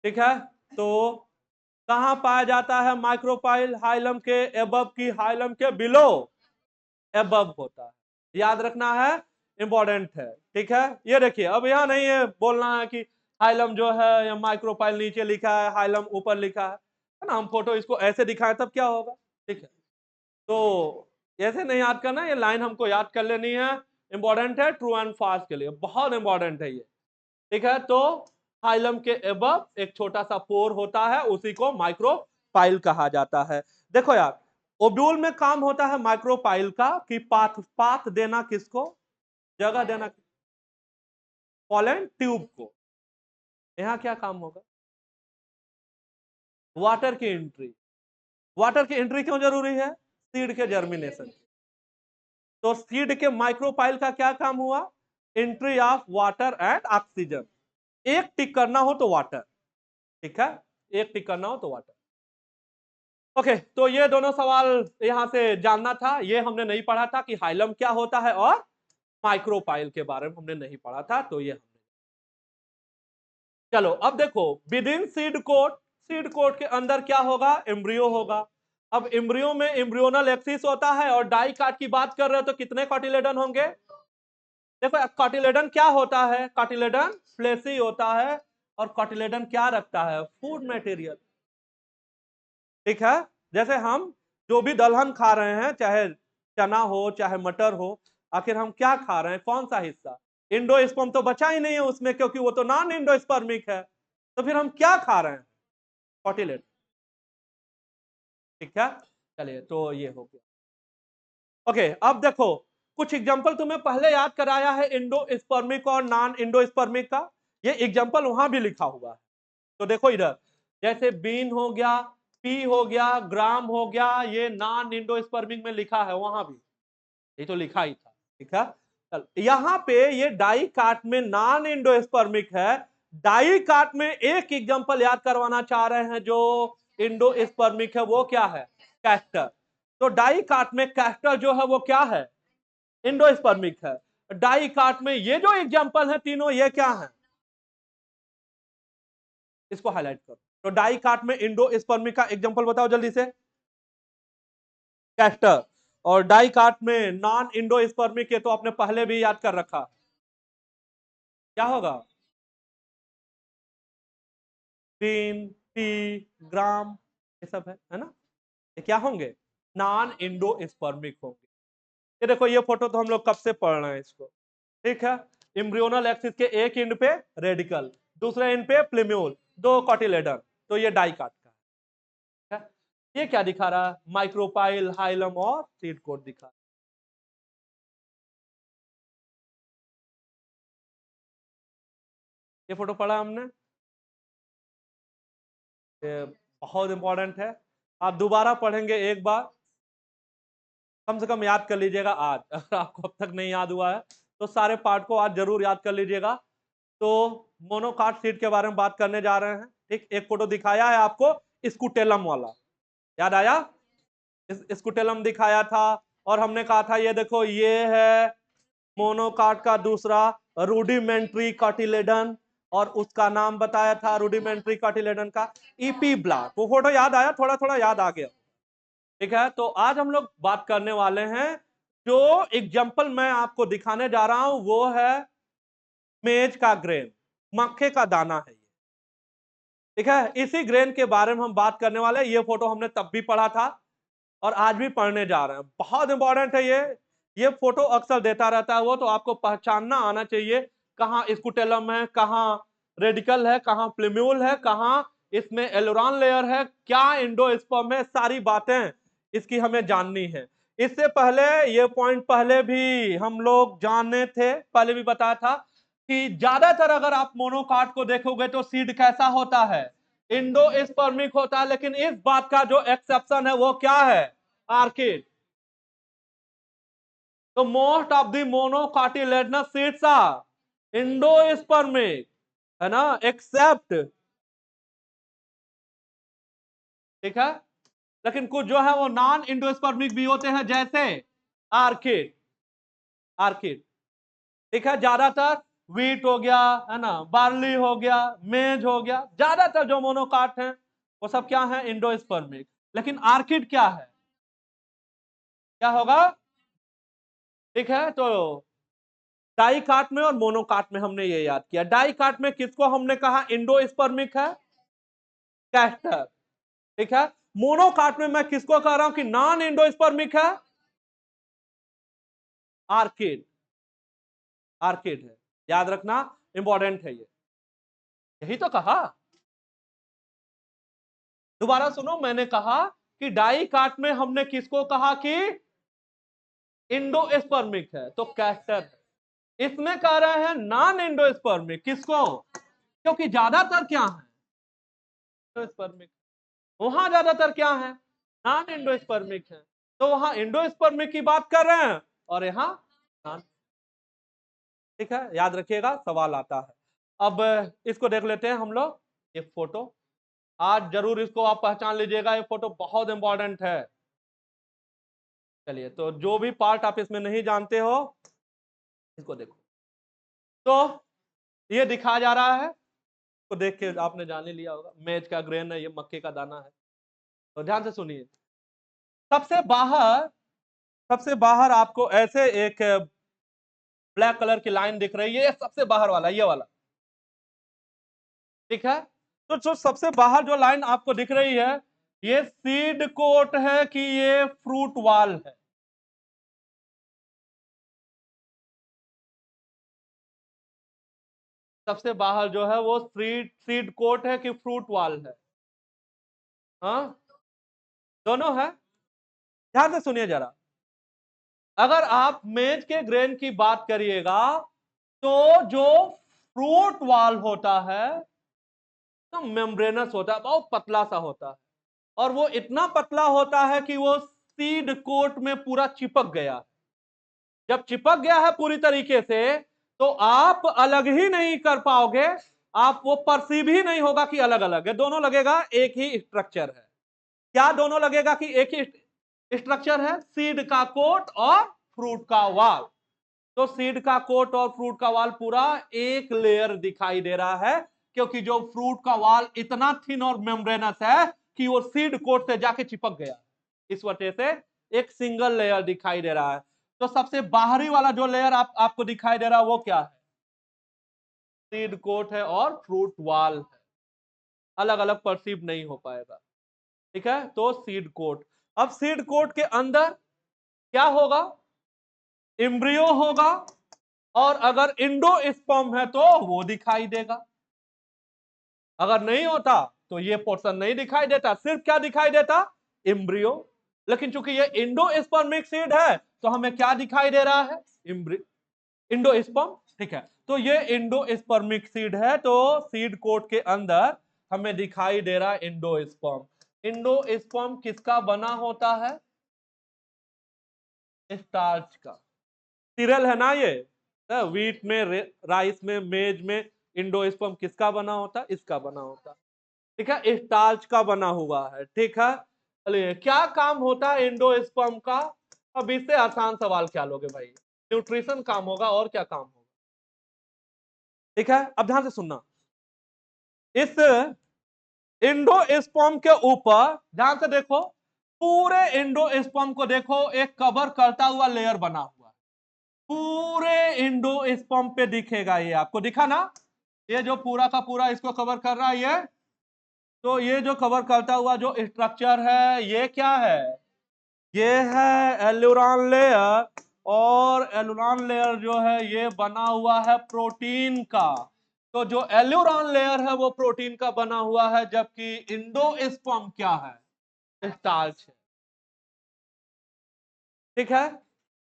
ठीक है। तो कहां पाया जाता है माइक्रोपाइल? हाइलम के एबव की हाइलम के बिलो एबव होता है। याद रखना है, इंपॉर्टेंट है, ठीक है। ये देखिए, अब यहां नहीं है बोलना है कि हाइलम जो है या माइक्रोपाइल नीचे लिखा है, हाइलम ऊपर लिखा है ना। हम फोटो इसको ऐसे दिखाएं तब क्या होगा, ठीक है। तो ऐसे नहीं याद करना, ये लाइन हमको याद कर लेनी है, इंपॉर्टेंट है ट्रू एंड फाल्स के लिए, बहुत इंपॉर्टेंट है ये, ठीक है। तो हाइलम के एबव एक छोटा सा पोर होता है, उसी को माइक्रोपाइल कहा जाता है। देखो यार, ओब्यूल में काम होता है माइक्रोपाइल का कि पाथ पाथ देना, किसको जगह देना, पॉलन ट्यूब को। यहां क्या काम होगा? वाटर की एंट्री। वाटर की एंट्री क्यों जरूरी है? सीड के जर्मिनेशन। तो सीड के माइक्रोपाइल का क्या काम हुआ? Entry of water and oxygen. एक टिक करना हो तो वाटर, ठीक है, एक टिक करना हो तो वाटर। ओके, तो ये दोनों सवाल यहां से जानना था, ये हमने नहीं पढ़ा था कि हाइलम क्या होता है और माइक्रोपाइल के बारे में हमने नहीं पढ़ा था, तो ये हमने। चलो अब देखो, विद इन सीड कोट के अंदर क्या होगा? एम्ब्रियो होगा। अब एम्ब्रियो में एम्ब्रियोनल एक्सिस होता है, और डाई काट की बात कर रहे हो तो कितने कार्टिलेडन होंगे? देखो, कार्टिलेडन क्या होता है? कार्टिलेडन फ्लेशी होता है, और कार्टिलेडन क्या रखता है? फूड मटेरियल, ठीक है। जैसे हम जो भी दलहन खा रहे हैं, चाहे चना हो चाहे मटर हो, आखिर हम क्या खा रहे हैं? कौन सा हिस्सा? इंडोस्पर्म तो बचा ही नहीं है उसमें, क्योंकि वो तो नॉन इंडोस्पर्मिक है। तो फिर हम क्या खा रहे हैं? कार्टिलेडन, ठीक है। चलिए, तो ये हो गया। ओके, अब देखो, कुछ एग्जांपल तुम्हें पहले याद कराया है इंडोस्पर्मिक और नॉन इंडोस्पर्मिक का, ये एग्जांपल वहां भी लिखा हुआ है। तो देखो इधर, जैसे बीन हो गया, पी हो गया, ग्राम हो गया, ये नॉन इंडोस्पर्मिक में लिखा है, वहां भी ये तो लिखा ही था, ठीक है। चल, यहाँ पे ये डाई काट में नॉन इंडोस्पर्मिक है, डाई काट में एक एग्जांपल याद करवाना चाह रहे हैं जो इंडोस्पर्मिक है, वो क्या है? कैस्टर। तो डाई काट में कैस्टर जो है वो क्या है? इंडोस्पर्मिक है। डाई काट में ये जो एग्जांपल है तीनों, ये क्या है? इसको हाईलाइट करो। तो डाई काट में इंडोस्पर्मिक का एग्जांपल बताओ जल्दी से। कैस्टर। और डाई काट में नॉन इंडोस्पर्मिक है तो आपने पहले भी याद कर रखा, क्या होगा? बीन, पी, ग्राम, ये सब है ना। ये क्या होंगे? नॉन इंडोस्पर्मिक होंगे। ये देखो, ये फोटो तो हम लोग कब से पढ़ रहे हैं इसको, ठीक है। एम्ब्रियोनल एक्सिस के एक एंड पे रेडिकल, दूसरे एंड पे प्लेम्यूल, दो कॉटिलेडन, तो ये डाई काट का है। ये क्या दिखा रहा है? माइक्रोपाइल, हाइलम और सीड कोट दिखा रहा है। ये फोटो पढ़ा हमने, ये बहुत इंपॉर्टेंट है। आप दोबारा पढ़ेंगे एक बार, कम से कम याद कर लीजिएगा आज। अगर आपको अब तक नहीं याद हुआ है तो सारे पार्ट को आज जरूर याद कर लीजिएगा। तो मोनोकाट सीड के बारे में बात करने जा रहे हैं, ठीक। एक फोटो दिखाया है आपको स्कूटेलम वाला, याद आया? स्कूटेलम दिखाया था, और हमने कहा था ये देखो, ये है मोनोकाट का दूसरा रूडिमेंट्री कार्टिलेडन, और उसका नाम बताया था रूडिमेंट्री कार्टिलेडन का ईपी ब्लॉक। वो फोटो याद आया? थोड़ा थोड़ा याद आ गया, ठीक है। तो आज हम लोग बात करने वाले हैं, जो एग्जांपल मैं आपको दिखाने जा रहा हूं वो है मेज का ग्रेन, मक्के का दाना है ये, ठीक है। इसी ग्रेन के बारे में हम बात करने वाले हैं। ये फोटो हमने तब भी पढ़ा था और आज भी पढ़ने जा रहे हैं, बहुत इंपॉर्टेंट है ये फोटो अक्सर देता रहता है वो, तो आपको पहचानना आना चाहिए कहाँ स्कूटेलम है, कहाँ रेडिकल है, कहाँ प्लेम्यूल है, कहाँ इसमें एलोरॉन लेयर है, क्या एंडोस्पर्म है, सारी बातें इसकी हमें जाननी है। इससे पहले ये पॉइंट पहले भी हम लोग जाने थे, पहले भी बताया था कि ज्यादातर अगर आप मोनोकाट को देखोगे तो सीड कैसा होता है? इंडोस्पर्मिक होता है। लेकिन इस बात का जो एक्सेप्शन है वो क्या है? आर्किड। तो most of the monocotyledonous seeds are endospermic, है ना, एक्सेप्ट, ठीक है। लेकिन कुछ जो है वो नॉन इंडोस्पर्मिक भी होते हैं, जैसे आर्किड, आर्किड, ठीक है। ज्यादातर वीट हो गया, है ना, बार्ली हो गया, मेज हो गया, ज्यादातर जो मोनोकाट हैं वो सब क्या है, एंडोस्पर्मिक। लेकिन आर्किड क्या है, क्या होगा, ठीक है। तो डाइकाट में और मोनोकाट में हमने ये याद किया। डाइकाट में किसको हमने कहा एंडोस्पर्मिक है, कैस्टर, ठीक है। मोनोकाट में मैं किसको कह रहा हूं कि नॉन एंडोस्पर्मिक है, आर्किड, आर्किड है, याद रखना, इंपॉर्टेंट है ये, यही तो कहा। दोबारा सुनो, मैंने कहा कि डाइकाट में हमने किसको कहा कि इंडोस्पर्मिक है, तो कैस्टर है। इसमें कह रहे हैं नॉन एंडोस्पर्मिक, किसको, क्योंकि ज्यादातर क्या है एंडोस्पर्मिक, वहां ज्यादातर क्या है नॉन एंडोस्पर्मिक है, तो वहां एंडोस्पर्मिक की बात कर रहे हैं और यहां नॉन, ठीक है, याद रखिएगा, सवाल आता है। अब इसको देख लेते हैं हम लोग, ये फोटो, आज जरूर इसको आप पहचान लीजिएगा, ये फोटो बहुत इंपॉर्टेंट है। चलिए, तो जो भी पार्ट आप इसमें नहीं जानते हो इसको देखो। तो ये दिखाया जा रहा है, तो देख के आपने जान ही लिया होगा, मेज का ग्रेन है, ये मक्के का दाना है। तो ध्यान से सुनिए, सबसे बाहर, सबसे बाहर आपको ऐसे एक ब्लैक कलर की लाइन दिख रही है, ये सबसे बाहर वाला, ये वाला, ठीक है। तो जो सबसे बाहर जो लाइन आपको दिख रही है, ये सीड कोट है कि ये फ्रूट वाल है, सबसे बाहर जो है वो सीड कोट है कि फ्रूट वाल है, हाँ, दोनों है। ध्यान से सुनिए जरा, अगर आप मेज के ग्रेन की बात करिएगा तो जो फ्रूट वाल होता है तो मेम्ब्रेनस होता है, बहुत पतला सा होता है, और वो इतना पतला होता है कि वो सीड कोट में पूरा चिपक गया। जब चिपक गया है पूरी तरीके से, तो आप अलग ही नहीं कर पाओगे, आप वो परसीव ही नहीं होगा कि अलग अलग है, दोनों लगेगा एक ही स्ट्रक्चर है। क्या दोनों लगेगा कि एक ही स्ट्रक्चर है, सीड का कोट और फ्रूट का वाल। तो सीड का कोट और फ्रूट का वाल पूरा एक लेयर दिखाई दे रहा है, क्योंकि जो फ्रूट का वाल इतना थिन और मेम्ब्रेनस है कि वो सीड कोट से जाके चिपक गया, इस वजह से एक सिंगल लेयर दिखाई दे रहा है। तो सबसे बाहरी वाला जो लेयर आपको दिखाई दे रहा है वो क्या है, सीड कोट है और फ्रूट वाल है, अलग अलग परसीव नहीं हो पाएगा, ठीक है। तो सीड कोट, अब सीड कोट के अंदर क्या होगा, एम्ब्रियो होगा, और अगर इंडोस्पर्म है तो वो दिखाई देगा, अगर नहीं होता तो ये पोर्शन नहीं दिखाई देता, सिर्फ क्या दिखाई देता, एम्ब्रियो। लेकिन चूंकि ये इंडोस्पर्मिक सीड है तो हमें क्या दिखाई दे रहा है, इंडोस्पर्म, ठीक है। तो ये इंडोस्पर्मिक सीड है, तो सीड कोट के अंदर हमें दिखाई दे रहा है इंडोस्पर्म। इंडोस्पर्म किसका बना होता है, स्टार्च का, सीरियल है ना ये, व्हीट में, राइस में, मेज में, इंडोस्पर्म किसका बना होता है, इसका बना होता है, ठीक है, स्टार्च का बना हुआ है, ठीक है। चलिए, क्या काम होता है इंडोस्पर्म का, अब इससे आसान सवाल क्या लोगे भाई, न्यूट्रिशन काम होगा, और क्या काम होगा, ठीक है। अब ध्यान से सुनना, इस इंडोस्पर्म के ऊपर ध्यान से देखो, पूरे इंडोस्पर्म को देखो, एक कवर करता हुआ लेयर बना हुआ है, पूरे इंडोस्पर्म पे दिखेगा, ये आपको दिखा ना, ये जो पूरा का पूरा इसको कवर कर रहा है ये, तो ये जो कवर करता हुआ जो स्ट्रक्चर है ये क्या है, ये है एल्यूरॉन लेयर, और एल्यूरॉन लेयर जो है ये बना हुआ है प्रोटीन का। तो जो एल्यूरॉन लेयर है वो प्रोटीन का बना हुआ है, जबकि इंडोस्पर्म क्या है, स्टार्च है, ठीक है।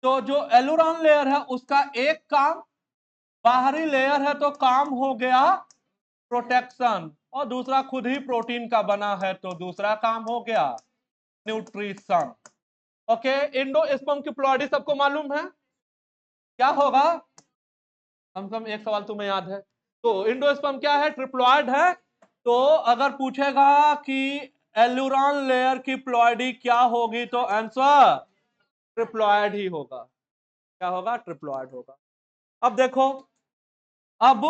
तो जो एल्यूरॉन लेयर है उसका एक काम, बाहरी लेयर है तो काम हो गया प्रोटेक्शन, और दूसरा खुद ही प्रोटीन का बना है तो दूसरा काम हो गया न्यूट्रिशन। ओके, इंडोस्पर्म की प्लॉयडी सबको मालूम है, क्या होगा, कम से कम एक सवाल तुम्हें याद है। तो इंडोस्पर्म क्या है, ट्रिप्लॉयड है। तो अगर पूछेगा कि एल्यूरॉन लेयर की प्लॉयडी क्या होगी, तो आंसर ट्रिप्लॉयड ही होगा, क्या होगा, ट्रिप्लॉयड होगा। अब देखो, अब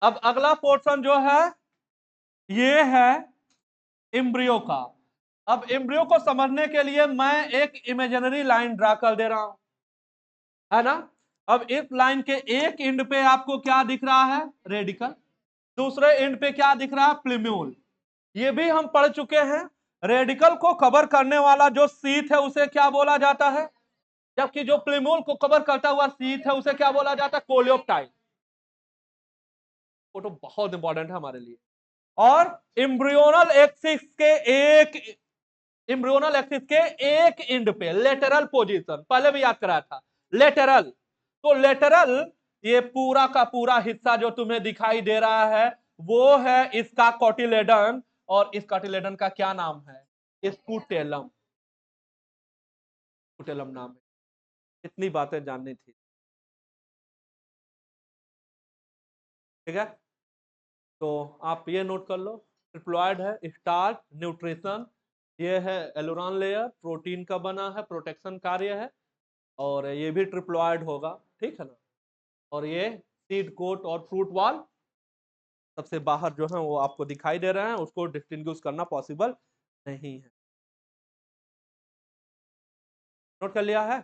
अब अगला पोर्शन जो है ये है एम्ब्रियो का। अब एम्ब्रियो को समझने के लिए मैं एक इमेजिनरी लाइन ड्रा कर दे रहा हूं, है ना। अब इस लाइन के एक एंड पे आपको क्या दिख रहा है? रेडिकल। दूसरे एंड पे क्या दिख रहा है? प्लीम्यूल। ये भी हम पढ़ चुके हैं। रेडिकल को कवर करने वाला जो शीथ है उसे क्या बोला जाता है, जबकि जो प्लीम्यूल को कवर करता हुआ शीथ है उसे क्या बोला जाता है? कोलियोप्टाइल। वो तो बहुत इंपॉर्टेंट है हमारे लिए। और एम्ब्रियोनल एक्सिस के एक एम्ब्रियोनल एक्सिस के एक एंड पे लेटरल पोजीशन, पहले भी याद कराया था, लेटरल। तो लेटरल, ये पूरा का पूरा हिस्सा जो तुम्हें दिखाई दे रहा है वो है इसका कोटिलेडन, और इस कोटिलेडन का क्या नाम है? स्पुटेलम। स्पुटेलम नाम है। इतनी बातें जाननी थी, ठीक है। तो आप ये नोट कर लो, ट्रिप्लॉइड है, स्टार्च, न्यूट्रिशन, ये है एलोरॉन लेयर, प्रोटीन का बना है, प्रोटेक्शन कार्य है, और ये भी ट्रिप्लॉइड होगा, ठीक है ना। और ये सीड कोट और फ्रूट वॉल सबसे बाहर जो है वो आपको दिखाई दे रहे हैं, उसको डिस्टिंग्विश करना पॉसिबल नहीं है। नोट कर लिया है?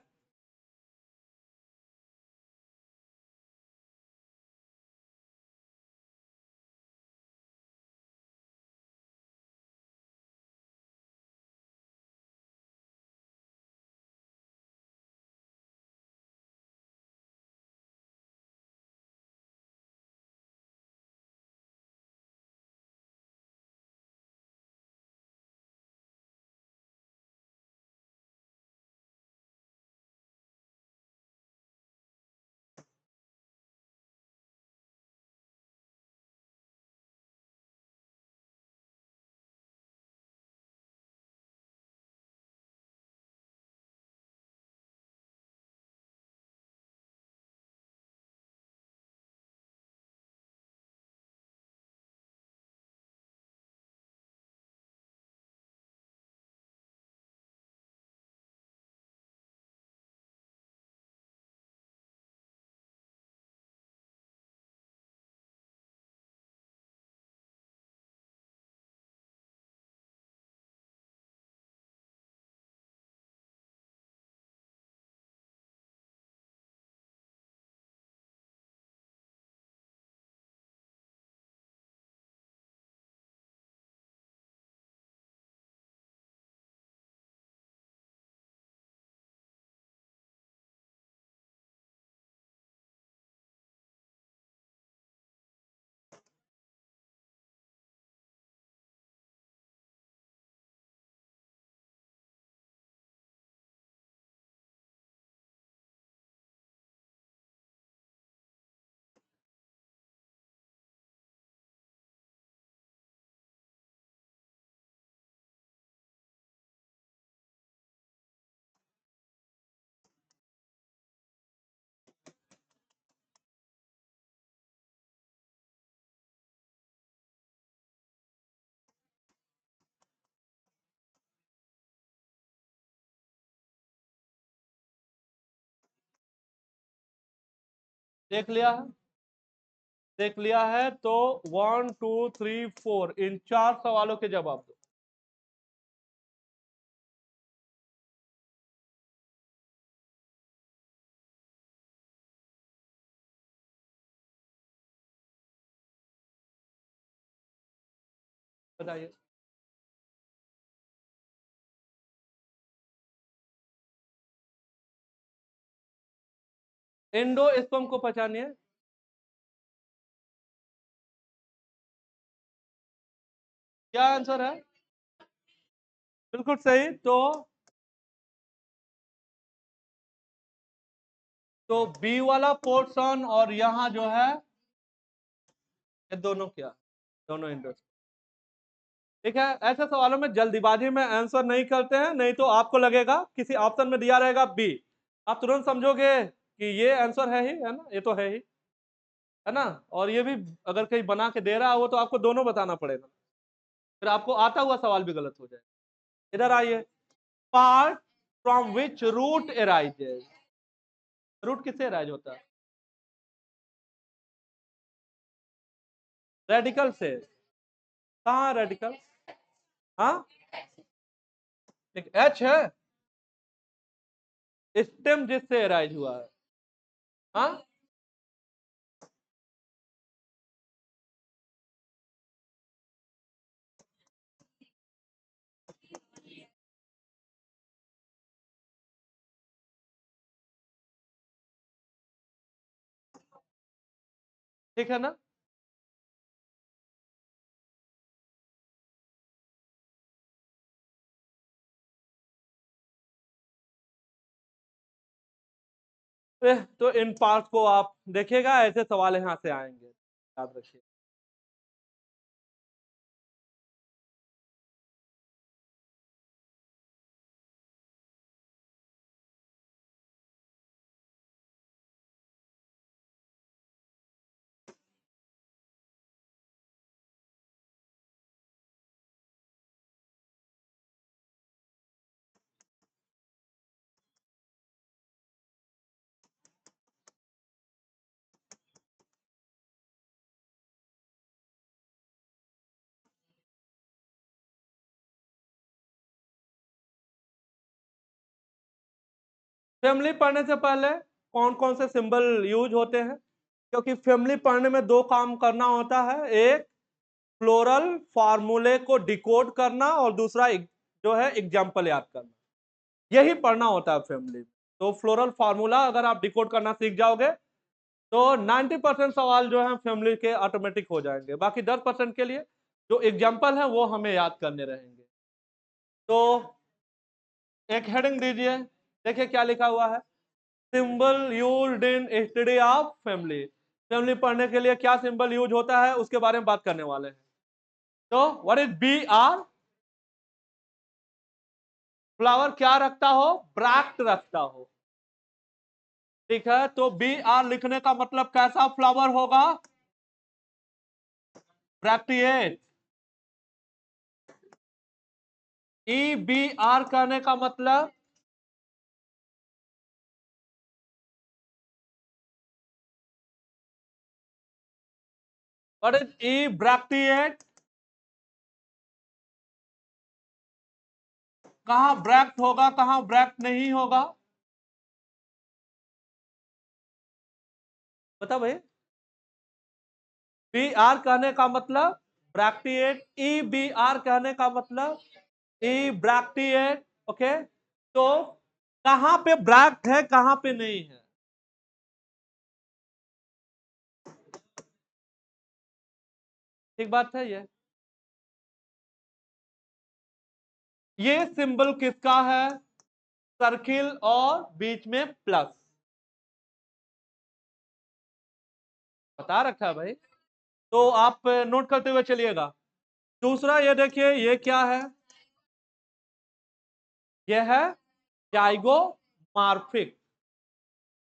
देख लिया है? देख लिया है तो 1 2 3 4 इन 4 सवालों के जवाब दो। बताइए। एंडोस्पर्म को पहचानिए। क्या आंसर है? बिल्कुल सही। तो बी वाला पोर्शन और यहां जो है ये दोनों क्या? दोनों इंडोस्पर्म। ठीक है, ऐसे सवालों में जल्दीबाजी में आंसर नहीं करते हैं, नहीं तो आपको लगेगा किसी ऑप्शन में दिया रहेगा बी, आप तुरंत समझोगे कि ये आंसर है ही, है ना, ये तो है ही, है ना। और ये भी अगर कहीं बना के दे रहा हो तो आपको दोनों बताना पड़ेगा, फिर आपको आता हुआ सवाल भी गलत हो जाए। इधर आइए। Part from which root arises. Root किससे एराइज होता है? रेडिकल से। कहाँ रेडिकल? हाँ, एक एच है, स्टेम जिससे अराइज हुआ है। हाँ, ठीक है ना? तो इन पार्ट को आप देखिएगा, ऐसे सवाल यहाँ से आएंगे, याद रखिए। फैमिली पढ़ने से पहले कौन कौन से सिंबल यूज होते हैं? क्योंकि फैमिली पढ़ने में दो काम करना होता है, एक फ्लोरल फार्मूले को डिकोड करना और दूसरा जो है एग्जाम्पल याद करना, यही पढ़ना होता है फैमिली। तो फ्लोरल फार्मूला अगर आप डिकोड करना सीख जाओगे तो 90% सवाल जो है फैमिली के ऑटोमेटिक हो जाएंगे। बाकी 10% के लिए जो एग्जाम्पल है वो हमें याद करने रहेंगे। तो एक हेडिंग दीजिए, देखिए क्या लिखा हुआ है, symbol used in study of family. Family पढ़ने के लिए क्या सिंबल यूज होता है उसके बारे में बात करने वाले हैं। तो what is B R? Flower क्या रखता हो? ब्रैक्ट रखता हो। ठीक है, तो बी आर लिखने का मतलब कैसा फ्लावर होगा? ब्रैक्टिएट। ई बी आर कहने का मतलब व्हाट इज ई ब्रैक्टिएट? कहां ब्रैक्ट होगा, कहां ब्रैक्ट नहीं होगा? बता भाई। बी आर कहने का मतलब ब्रैक्टिएट, ई बी आर कहने का मतलब ई ब्रैक्टिएट। ओके, तो कहां पे ब्रैक्ट है, कहां पे नहीं है? ठीक बात है। ये सिंबल किसका है? सर्किल और बीच में प्लस, बता रखा है भाई, तो आप नोट करते हुए चलिएगा। दूसरा ये देखिए, ये क्या है? ये है जाइगोमॉर्फिक।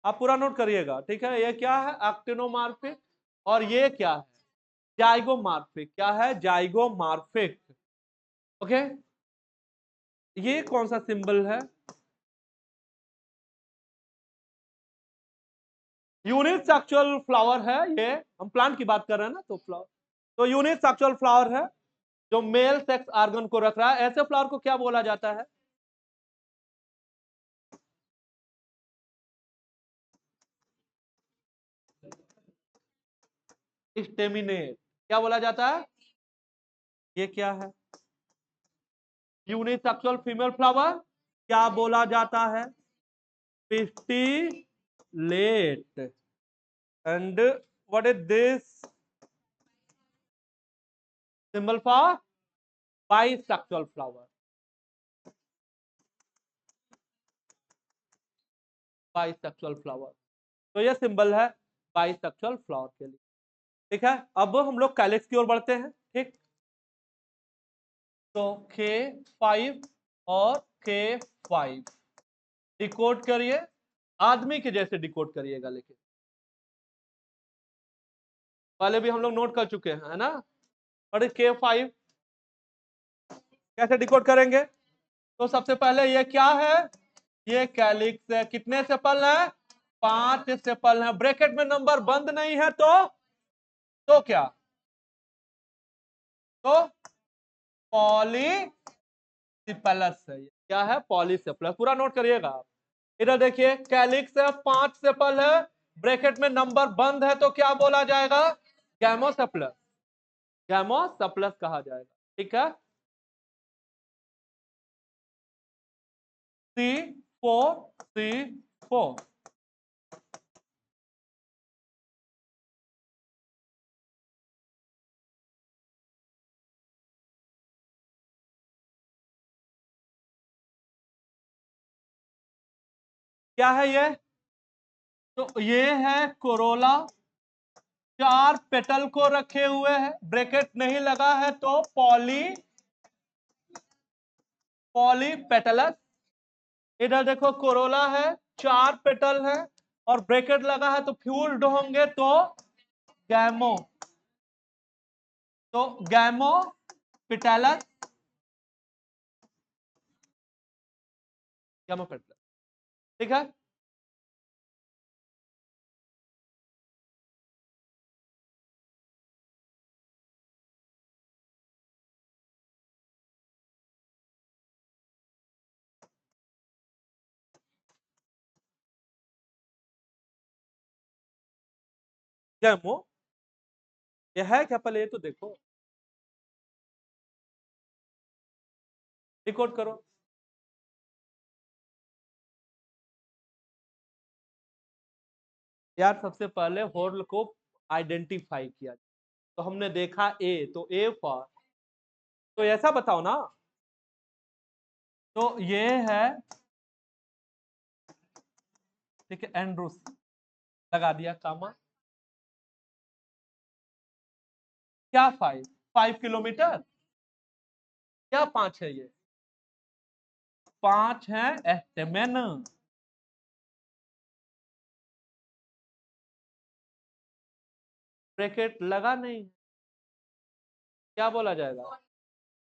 आप पूरा नोट करिएगा, ठीक है? ये क्या है? एक्टिनोमॉर्फिक। और ये क्या है? जाइगोमॉर्फिक। क्या है? जाइगोमॉर्फिक। ओके, ये कौन सा सिंबल है? यूनिसेक्सुअल फ्लावर है ये। हम प्लांट की बात कर रहे हैं ना, तो फ्लावर, तो यूनिसेक्सुअल फ्लावर है जो मेल सेक्स ऑर्गन को रख रहा है। ऐसे फ्लावर को क्या बोला जाता है? स्टेमिनेट। क्या बोला जाता है? ये क्या है? यूनिसेक्सुअल फीमेल फ्लावर क्या बोला जाता है? Pistillate. And what is this symbol for? Bisexual flower. Bisexual flower, तो ये सिंबल है बाइसेक्सुअल फ्लावर के लिए। ठीक है, अब हम लोग कैलिक्स की ओर बढ़ते हैं। ठीक, तो K5 और K5 डिकोड करिए, आदमी के जैसे डिकोड करिएगा, लेकिन पहले भी हम लोग नोट कर चुके हैं, है ना? और K5 कैसे डिकोड करेंगे? तो सबसे पहले ये क्या है? ये कैलिक्स है। कितने सेपल है? 5 सेपल है। ब्रैकेट में नंबर बंद नहीं है तो क्या? तो पॉलीसिपलस है। क्या है? पॉलीसिपलस। पूरा नोट करिएगा आप। इधर देखिए, कैलिक्स है, 5 सेपल है, ब्रैकेट में नंबर बंद है, तो क्या बोला जाएगा? गैमोसेपलस। गैमोसेपलस कहा जाएगा। ठीक है। C4 क्या है ये? तो ये है कोरोला, 4 पेटल को रखे हुए हैं, ब्रैकेट नहीं लगा है, तो पॉलीपेटलस। इधर देखो, कोरोला है, 4 पेटल है और ब्रैकेट लगा है, तो फ्यूज्ड होंगे, तो गैमो तो गैमोपेटलस। गैमोपेटलस। ठीक है। गैमो ये है क्या? पहले ये तो देखो, डिकोड करो। यार, सबसे पहले होल को आइडेंटिफाई किया, तो हमने देखा ए, तो ए फॉर, तो ऐसा बताओ ना। तो ये है, ठीक है, एंड्रूस लगा दिया कामा। क्या 5 किलोमीटर? क्या 5 है ये? 5 है एस्टेमेन। ब्रैकेट लगा नहीं, क्या बोला जाएगा?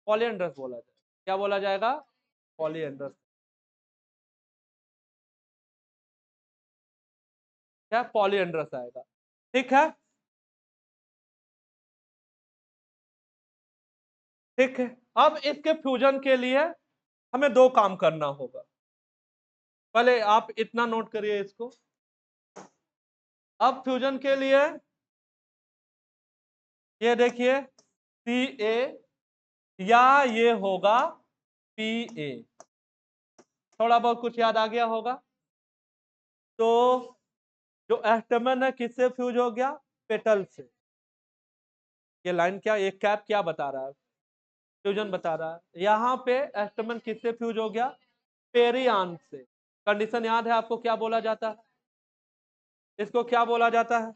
पॉलीएंड्रस बोला जाएगा। क्या बोला जाएगा? पॉलीएंड्रस। क्या? पॉलीएंड्रस आएगा। ठीक है। ठीक है। अब इसके फ्यूजन के लिए हमें 2 काम करना होगा। पहले आप इतना नोट करिए इसको। अब फ्यूजन के लिए ये देखिए, सी ए या ये होगा पी ए। थोड़ा बहुत कुछ याद आ गया होगा। तो जो एस्टमन है, किससे फ्यूज हो गया? पेटल से। ये लाइन क्या, एक कैप क्या बता रहा है? फ्यूजन बता रहा है। यहाँ पे एस्टमन किससे फ्यूज हो गया? पेरियान से। कंडीशन याद है आपको? क्या बोला जाता है इसको? क्या बोला जाता है?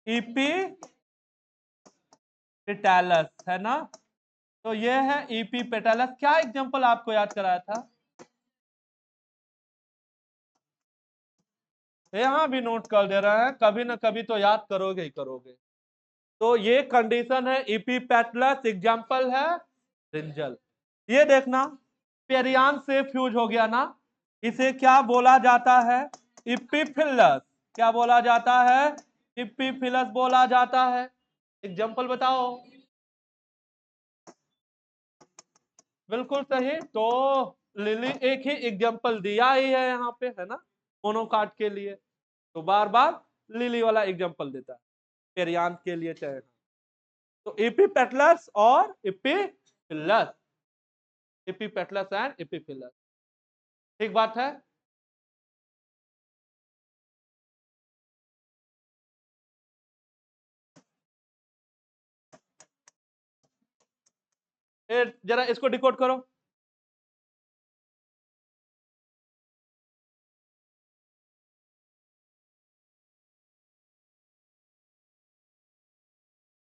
ईपी पेटालस, है ना? तो ये है ईपी पेटालस। क्या एग्जांपल आपको याद कराया था? यहां भी नोट कर दे रहे हैं, कभी ना कभी तो याद करोगे ही करोगे। तो ये कंडीशन है ईपी पेटालस। एग्जांपल है ब्रिंजल। ये देखना, पेरियान से फ्यूज हो गया ना, इसे क्या बोला जाता है? इपिफिलस। क्या बोला जाता है? इपिफिलस बोला जाता है। एग्जांपल बताओ। बिल्कुल सही। तो लिली एक ही एग्जांपल दिया ही है यहाँ पे, है ना, मोनोकाट के लिए। तो बार बार लिली वाला एग्जांपल देता है, पेरियान के लिए चाहे। तो इपिपेटलस और इपिफिलस। इपिपेटलस एंड इपिफिलस। ठीक बात है। जरा इसको डिकोड करो।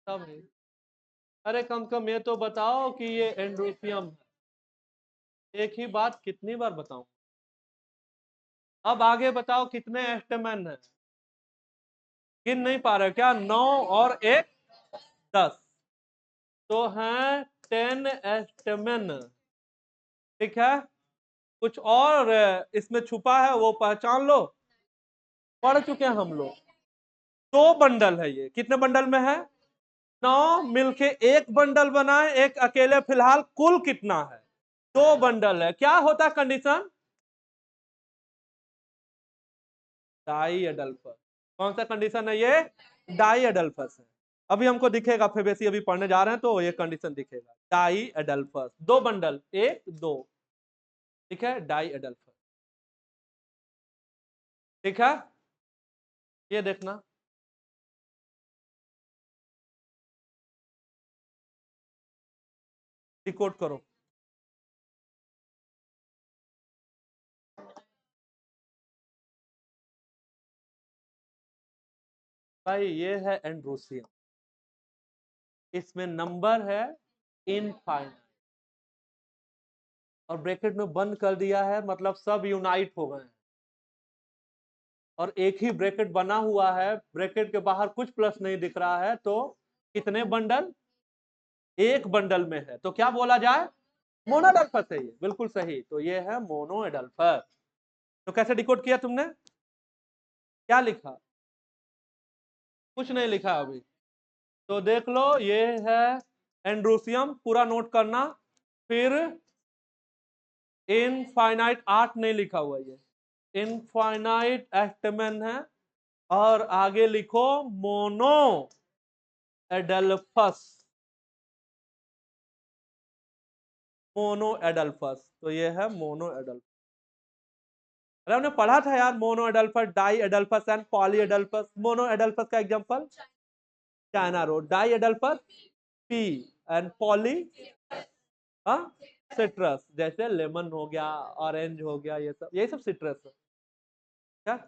तब नहीं। अरे कम से कम ये तो बताओ कि ये एंड्रोसियम है। एक ही बात कितनी बार बताऊं? अब आगे बताओ कितने एस्टेमन है? गिन नहीं पा रहे क्या? 9 और 1 10, तो हैं 10 एस्टेमन। ठीक है। कुछ और इसमें छुपा है, वो पहचान लो। पढ़ चुके हैं हम लोग। 2 बंडल है ये। कितने बंडल में है? 9 मिलके एक बंडल बनाए, एक अकेले फिलहाल, कुल कितना है? 2 बंडल है। क्या होता है कंडीशन? Die adelphous. कौन सा कंडीशन है ये? डाई एडल्फस है। अभी हमको दिखेगा, फेबेसी अभी पढ़ने जा रहे हैं तो ये कंडीशन दिखेगा। डाई एडल्फस, 2 बंडल, 1 2, ठीक है, डाई एडल्फस, ठीक है। ये देखना, डिकोड करो। भाई ये है एंड्रोसियम, इसमें नंबर है इनफाइनाइट, और ब्रैकेट में बंद कर दिया है, मतलब सब यूनाइट हो गए हैं, और एक ही ब्रैकेट बना हुआ है, ब्रैकेट के बाहर कुछ प्लस नहीं दिख रहा है, तो कितने बंडल? एक बंडल में है, तो क्या बोला जाए? मोनोएडल्फस है ये, बिल्कुल सही। तो ये है मोनोएडल्फस। तो कैसे डिकोड किया तुमने? क्या लिखा? कुछ नहीं लिखा अभी। तो देख लो, ये है एंड्रोसियम, पूरा नोट करना। फिर इनफाइनाइट, 8 नहीं लिखा हुआ ये, इनफाइनाइट एस्टेमन है, और आगे लिखो मोनो एडल्फस, मोनो एडल्फस। तो ये है मोनो एडल्फस। अरे हमने पढ़ा था यार, monadelphous, diadelphous and polyadelphous. Monadelphous का example China rose, diadelphous pea, and poly, हाँ, सिट्रस, जैसे लेमन हो गया, ऑरेंज हो गया, ये सब सिट्रस है। क्या?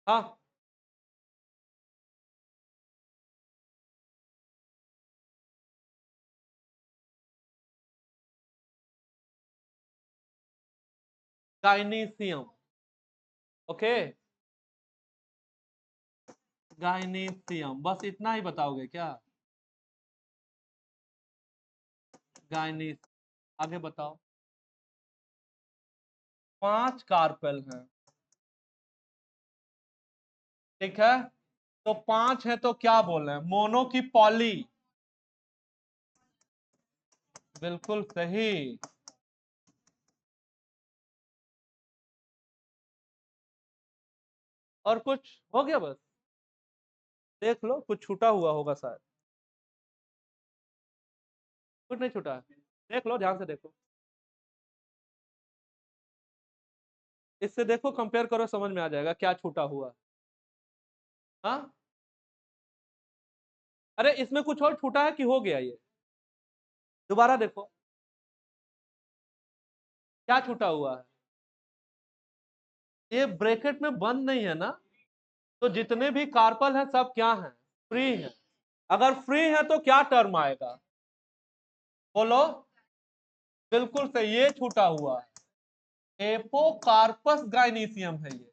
हाँ, गाइनीसियम, ओके, गाइनीसियम, बस इतना ही बताओगे क्या? गाइनीस, आगे बताओ। 5 कार्पेल हैं, ठीक है। तो 5 है तो क्या बोल रहे हैं? मोनो की पॉली, बिल्कुल सही। और कुछ हो गया? बस देख लो, कुछ छूटा हुआ होगा शायद। कुछ नहीं छूटा है, देख लो, ध्यान से देखो, इससे देखो, कंपेयर करो, समझ में आ जाएगा क्या छूटा हुआ। हाँ, अरे इसमें कुछ और छूटा है कि हो गया ये? दोबारा देखो, क्या छूटा हुआ है? ये ब्रैकेट में बंद नहीं है ना, तो जितने भी कार्पल हैं सब क्या हैं? फ्री हैं। अगर फ्री है तो क्या टर्म आएगा? बोलो। बिल्कुल सही, ये छूटा हुआ है, एपोकार्पस गाइनीसियम है ये,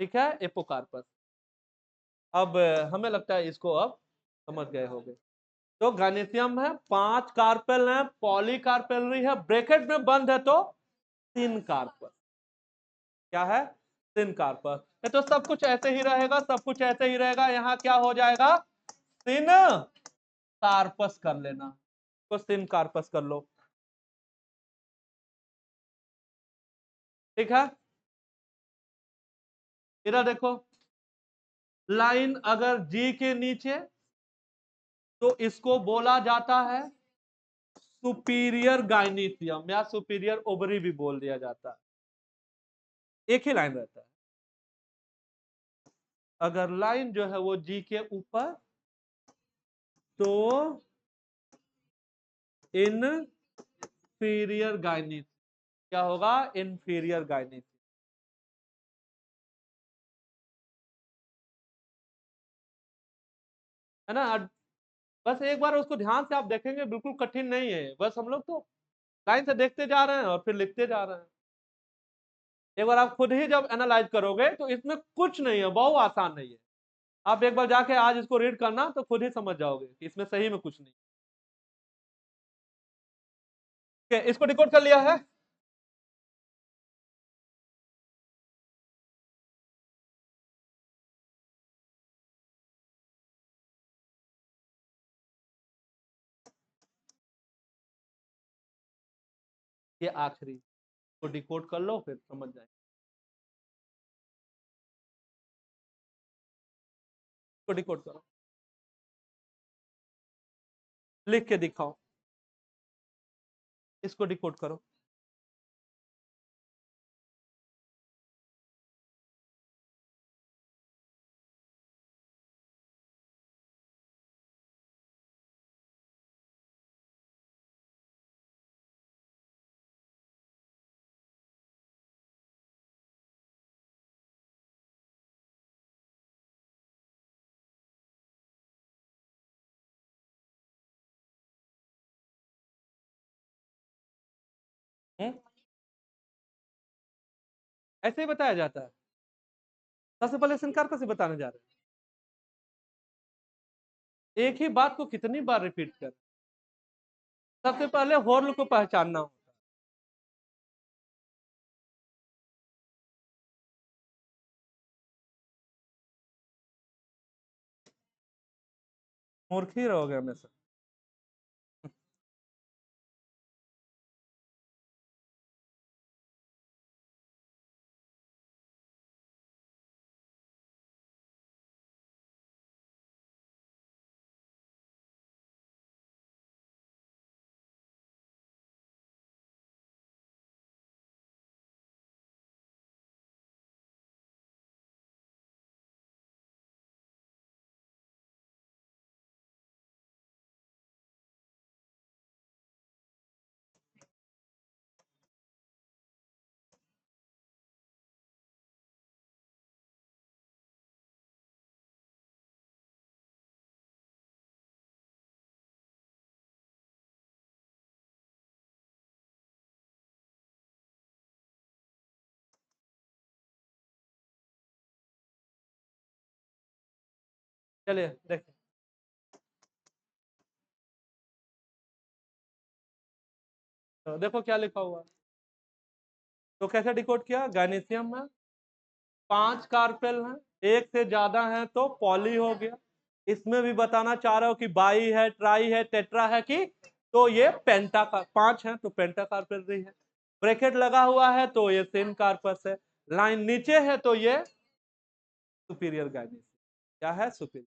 ठीक है, एपोकार्पस। अब हमें लगता है इसको अब समझ गए होंगे। तो गाइनीसियम है, 5 कार्पेल है, पॉली कार्पेलरी है, ब्रैकेट में बंद है तो 3 कार्पस। क्या है? 3 कार्पस। ये तो सब कुछ ऐसे ही रहेगा, सब कुछ ऐसे ही रहेगा, यहाँ क्या हो जाएगा? 3 कार्पस कर लेना, तो 3 कार्पस कर लो, ठीक है। इधर देखो, लाइन अगर जी के नीचे, तो इसको बोला जाता है सुपीरियर गाइनीसियम, या सुपीरियर ओवरी भी बोल दिया जाता है, एक ही लाइन रहता है। अगर लाइन जो है वो जी के ऊपर, तो इनफीरियर गाइनीस, क्या होगा? इनफीरियर गाइनीस, है ना। बस एक बार उसको ध्यान से आप देखेंगे, बिल्कुल कठिन नहीं है, बस हम लोग तो लाइन से देखते जा रहे हैं और फिर लिखते जा रहे हैं। एक बार आप खुद ही जब एनालाइज करोगे तो इसमें कुछ नहीं है, बहुत आसान नहीं है। आप एक बार जाके आज इसको रीड करना तो खुद ही समझ जाओगे कि इसमें सही में कुछ नहीं। इसको डिकोड कर लिया है। ये आखिरी को डिकोड कर लो, फिर समझ जाए। इसको डिकोड करो, लिख के दिखाओ। इसको डिकोड करो। ऐसे ही बताया जाता है। सबसे पहले संकार से बताने जा रहे हैं। एक ही बात को कितनी बार रिपीट कर। सबसे पहले होर्ल को पहचानना होता है। मूर्ख ही रहोगे हमेशा। चलिए देखिए, तो देखो क्या लिखा हुआ। तो कैसे डिकोड किया। गायनीशियम में 5 कार्पेल हैं, एक से ज्यादा है तो पॉली हो गया। इसमें भी बताना चाह रहे हो कि बाई है, ट्राई है, टेट्रा है कि, तो ये पेंटा का 5 है तो पेंटा कार्पेल है। ब्रैकेट लगा हुआ है तो ये सेम कार्पस है। लाइन नीचे है तो ये सुपीरियर गायनीशियम। क्या है? सुपीरियर।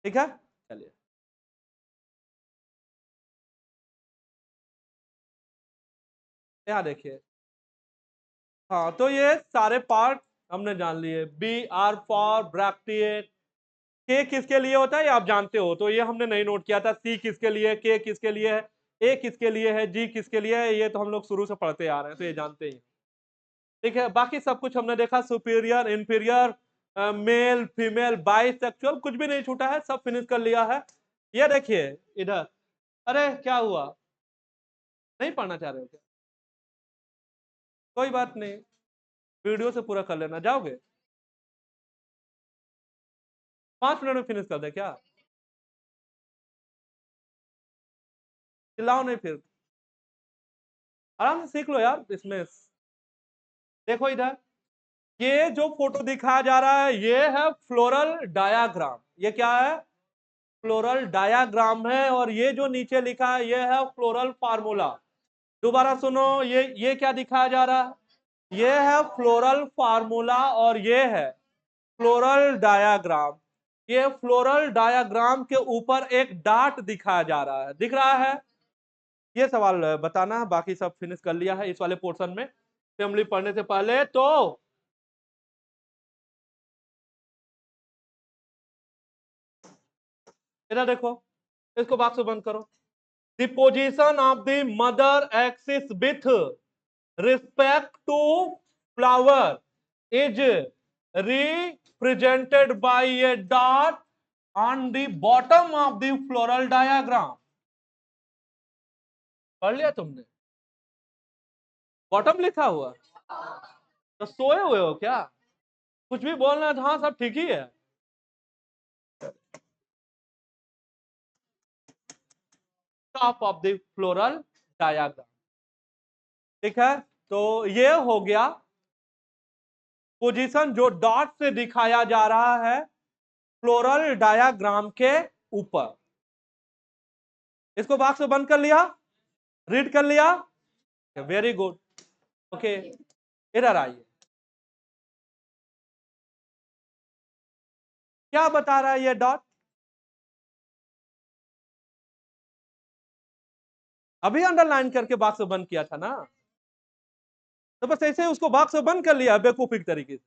ठीक है, चलिए यहाँ देखिए। हाँ, तो ये सारे पार्ट हमने जान लिए। B R for bracteate. के किसके लिए होता है ये आप जानते हो, तो ये हमने नहीं नोट किया था। सी किसके लिए, के किसके लिए है, ए किसके लिए है, जी किसके लिए है, ये तो हम लोग शुरू से पढ़ते आ रहे हैं तो ये जानते ही। ठीक है, बाकी सब कुछ हमने देखा। Superior, inferior, male, female, bisexual, कुछ भी नहीं छूटा है, सब फिनिश कर लिया है। ये देखिए इधर। अरे क्या हुआ, नहीं पढ़ना चाह रहे हो क्या? कोई बात नहीं, वीडियो से पूरा कर लेना। जाओगे? 5 मिनट में फिनिश कर दे क्या? चिल्लाओ नहीं फिर, आराम से सीख लो यार इसमें। देखो इधर, ये जो फोटो दिखाया जा रहा है ये है फ्लोरल डायाग्राम। ये क्या है? फ्लोरल डायाग्राम है। और ये जो नीचे लिखा है ये है फ्लोरल फार्मूला। दोबारा सुनो, ये क्या दिखाया जा रहा है? ये है फ्लोरल फार्मूला और ये है फ्लोरल डायाग्राम। ये फ्लोरल डायाग्राम के ऊपर एक डाट दिखाया जा रहा है, दिख रहा है? ये सवाल बताना है, बाकी सब फिनिश कर लिया है इस वाले पोर्शन में। फैमिली पढ़ने से पहले तो इधर देखो, इसको बात से बंद करो। The position of the mother axis with respect to flower is represented by a dot on the bottom of the floral diagram. पढ़ लिया तुमने? बॉटम लिखा हुआ तो सोए हुए हो क्या? कुछ भी बोलना है तो हाँ सब ठीक ही है। Top of the floral diagram, ठीक है। तो ये हो गया पोजीशन जो डॉट से दिखाया जा रहा है फ्लोरल डायग्राम के ऊपर। इसको बॉक्स से बंद कर लिया, रीड कर लिया, वेरी गुड। ओके, इधर आइए, क्या बता रहा है ये डॉट? अभी अंडरलाइन करके बॉक्स से बंद किया था ना, तो बस ऐसे उसको बॉक्स से बंद कर लिया बेवकूफी तरीके से।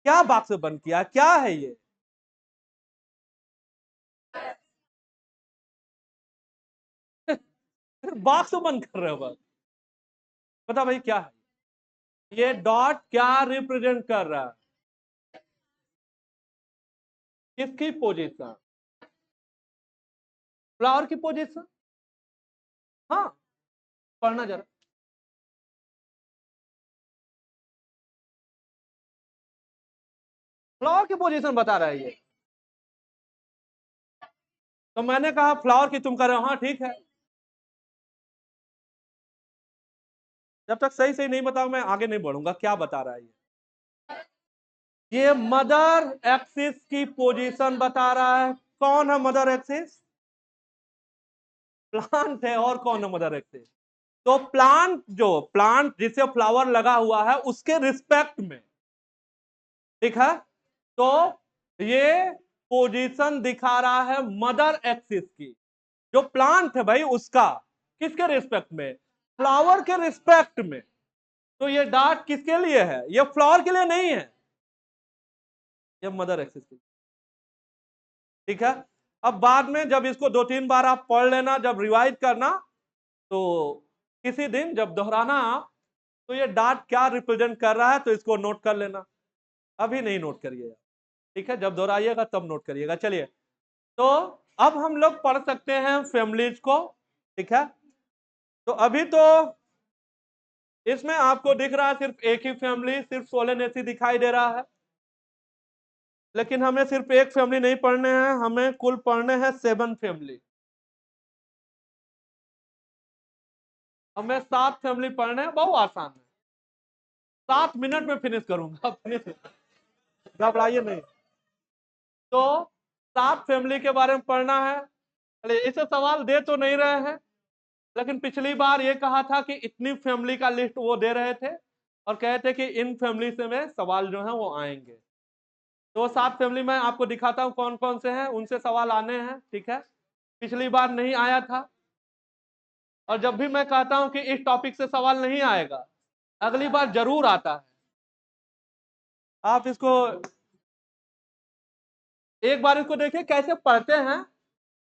क्या बॉक्स से बंद किया, क्या है ये? बॉक्स से बंद कर रहे हो बस। बता भाई क्या है ये डॉट, क्या रिप्रेजेंट कर रहा है? किसकी पोजीशन? फ्लावर की पोजीशन। हाँ, पढ़ना जरा। फ्लावर की पोजीशन बता रहा है ये। तो मैंने कहा फ्लावर की, तुम कर रहे हो हाँ ठीक है। जब तक सही सही नहीं बताओ मैं आगे नहीं बढ़ूंगा। क्या बता रहा है ये मदर एक्सिस की पोजीशन बता रहा है। कौन है मदर एक्सिस? प्लांट है। और कौन है मदर एक्सिस? तो प्लांट, जो प्लांट जिसे फ्लावर लगा हुआ है उसके रिस्पेक्ट में, ठीक है। तो ये पोजीशन दिखा रहा है मदर एक्सिस की, जो प्लांट है भाई उसका। किसके रिस्पेक्ट में? फ्लावर के रिस्पेक्ट में। तो ये डॉट किसके लिए है? ये फ्लावर के लिए नहीं है, ये मदर एक्सिस के लिए, ठीक है। अब बाद में जब इसको 2-3 बार आप पढ़ लेना, जब रिवाइज करना, तो किसी दिन जब दोहराना तो ये डॉट क्या रिप्रेजेंट कर रहा है तो इसको नोट कर लेना। अभी नहीं नोट करिएगा, ठीक है, जब दोहराइएगा तब नोट करिएगा। चलिए, तो अब हम लोग पढ़ सकते हैं फैमिलीज को, ठीक है। तो अभी तो इसमें आपको दिख रहा है सिर्फ एक ही फैमिली, सिर्फ सोलेनेसी दिखाई दे रहा है। लेकिन हमें सिर्फ एक फैमिली नहीं पढ़ने हैं, हमें कुल पढ़ने हैं 7 फैमिली। हमें 7 फैमिली पढ़ने हैं, बहुत आसान है। 7 मिनट में फिनिश करूंगा, फिनिश, घबराइए नहीं। तो 7 फैमिली के बारे में पढ़ना है। अरे इसे सवाल दे तो नहीं रहे हैं, लेकिन पिछली बार ये कहा था कि इतनी फैमिली का लिस्ट वो दे रहे थे और कहे थे कि इन फैमिली से में सवाल जो है वो आएंगे। तो 7 फैमिली में आपको दिखाता हूं कौन कौन से हैं, उनसे सवाल आने हैं, ठीक है। पिछली बार नहीं आया था, और जब भी मैं कहता हूं कि इस टॉपिक से सवाल नहीं आएगा, अगली बार जरूर आता है। आप इसको एक बार इसको देखिए कैसे पढ़ते हैं,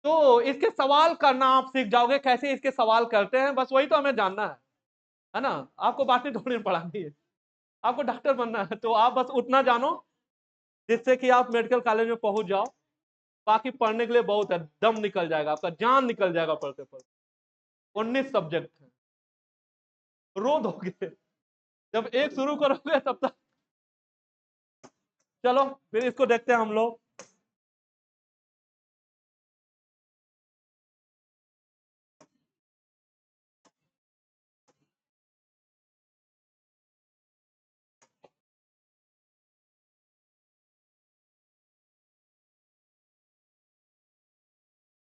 तो इसके सवाल करना आप सीख जाओगे, कैसे इसके सवाल करते हैं, बस वही तो हमें जानना है ना। आपको बातें थोड़ी पढ़ानी है, आपको डॉक्टर बनना है, तो आप बस उतना जानो जिससे कि आप मेडिकल कॉलेज में पहुंच जाओ। बाकी पढ़ने के लिए बहुत है, दम निकल जाएगा आपका, जान निकल जाएगा पढ़ते पढ़ते। 19 सब्जेक्ट है, रो दोगे जब एक शुरू करोगे तब तक। चलो फिर इसको देखते हैं हम लोग।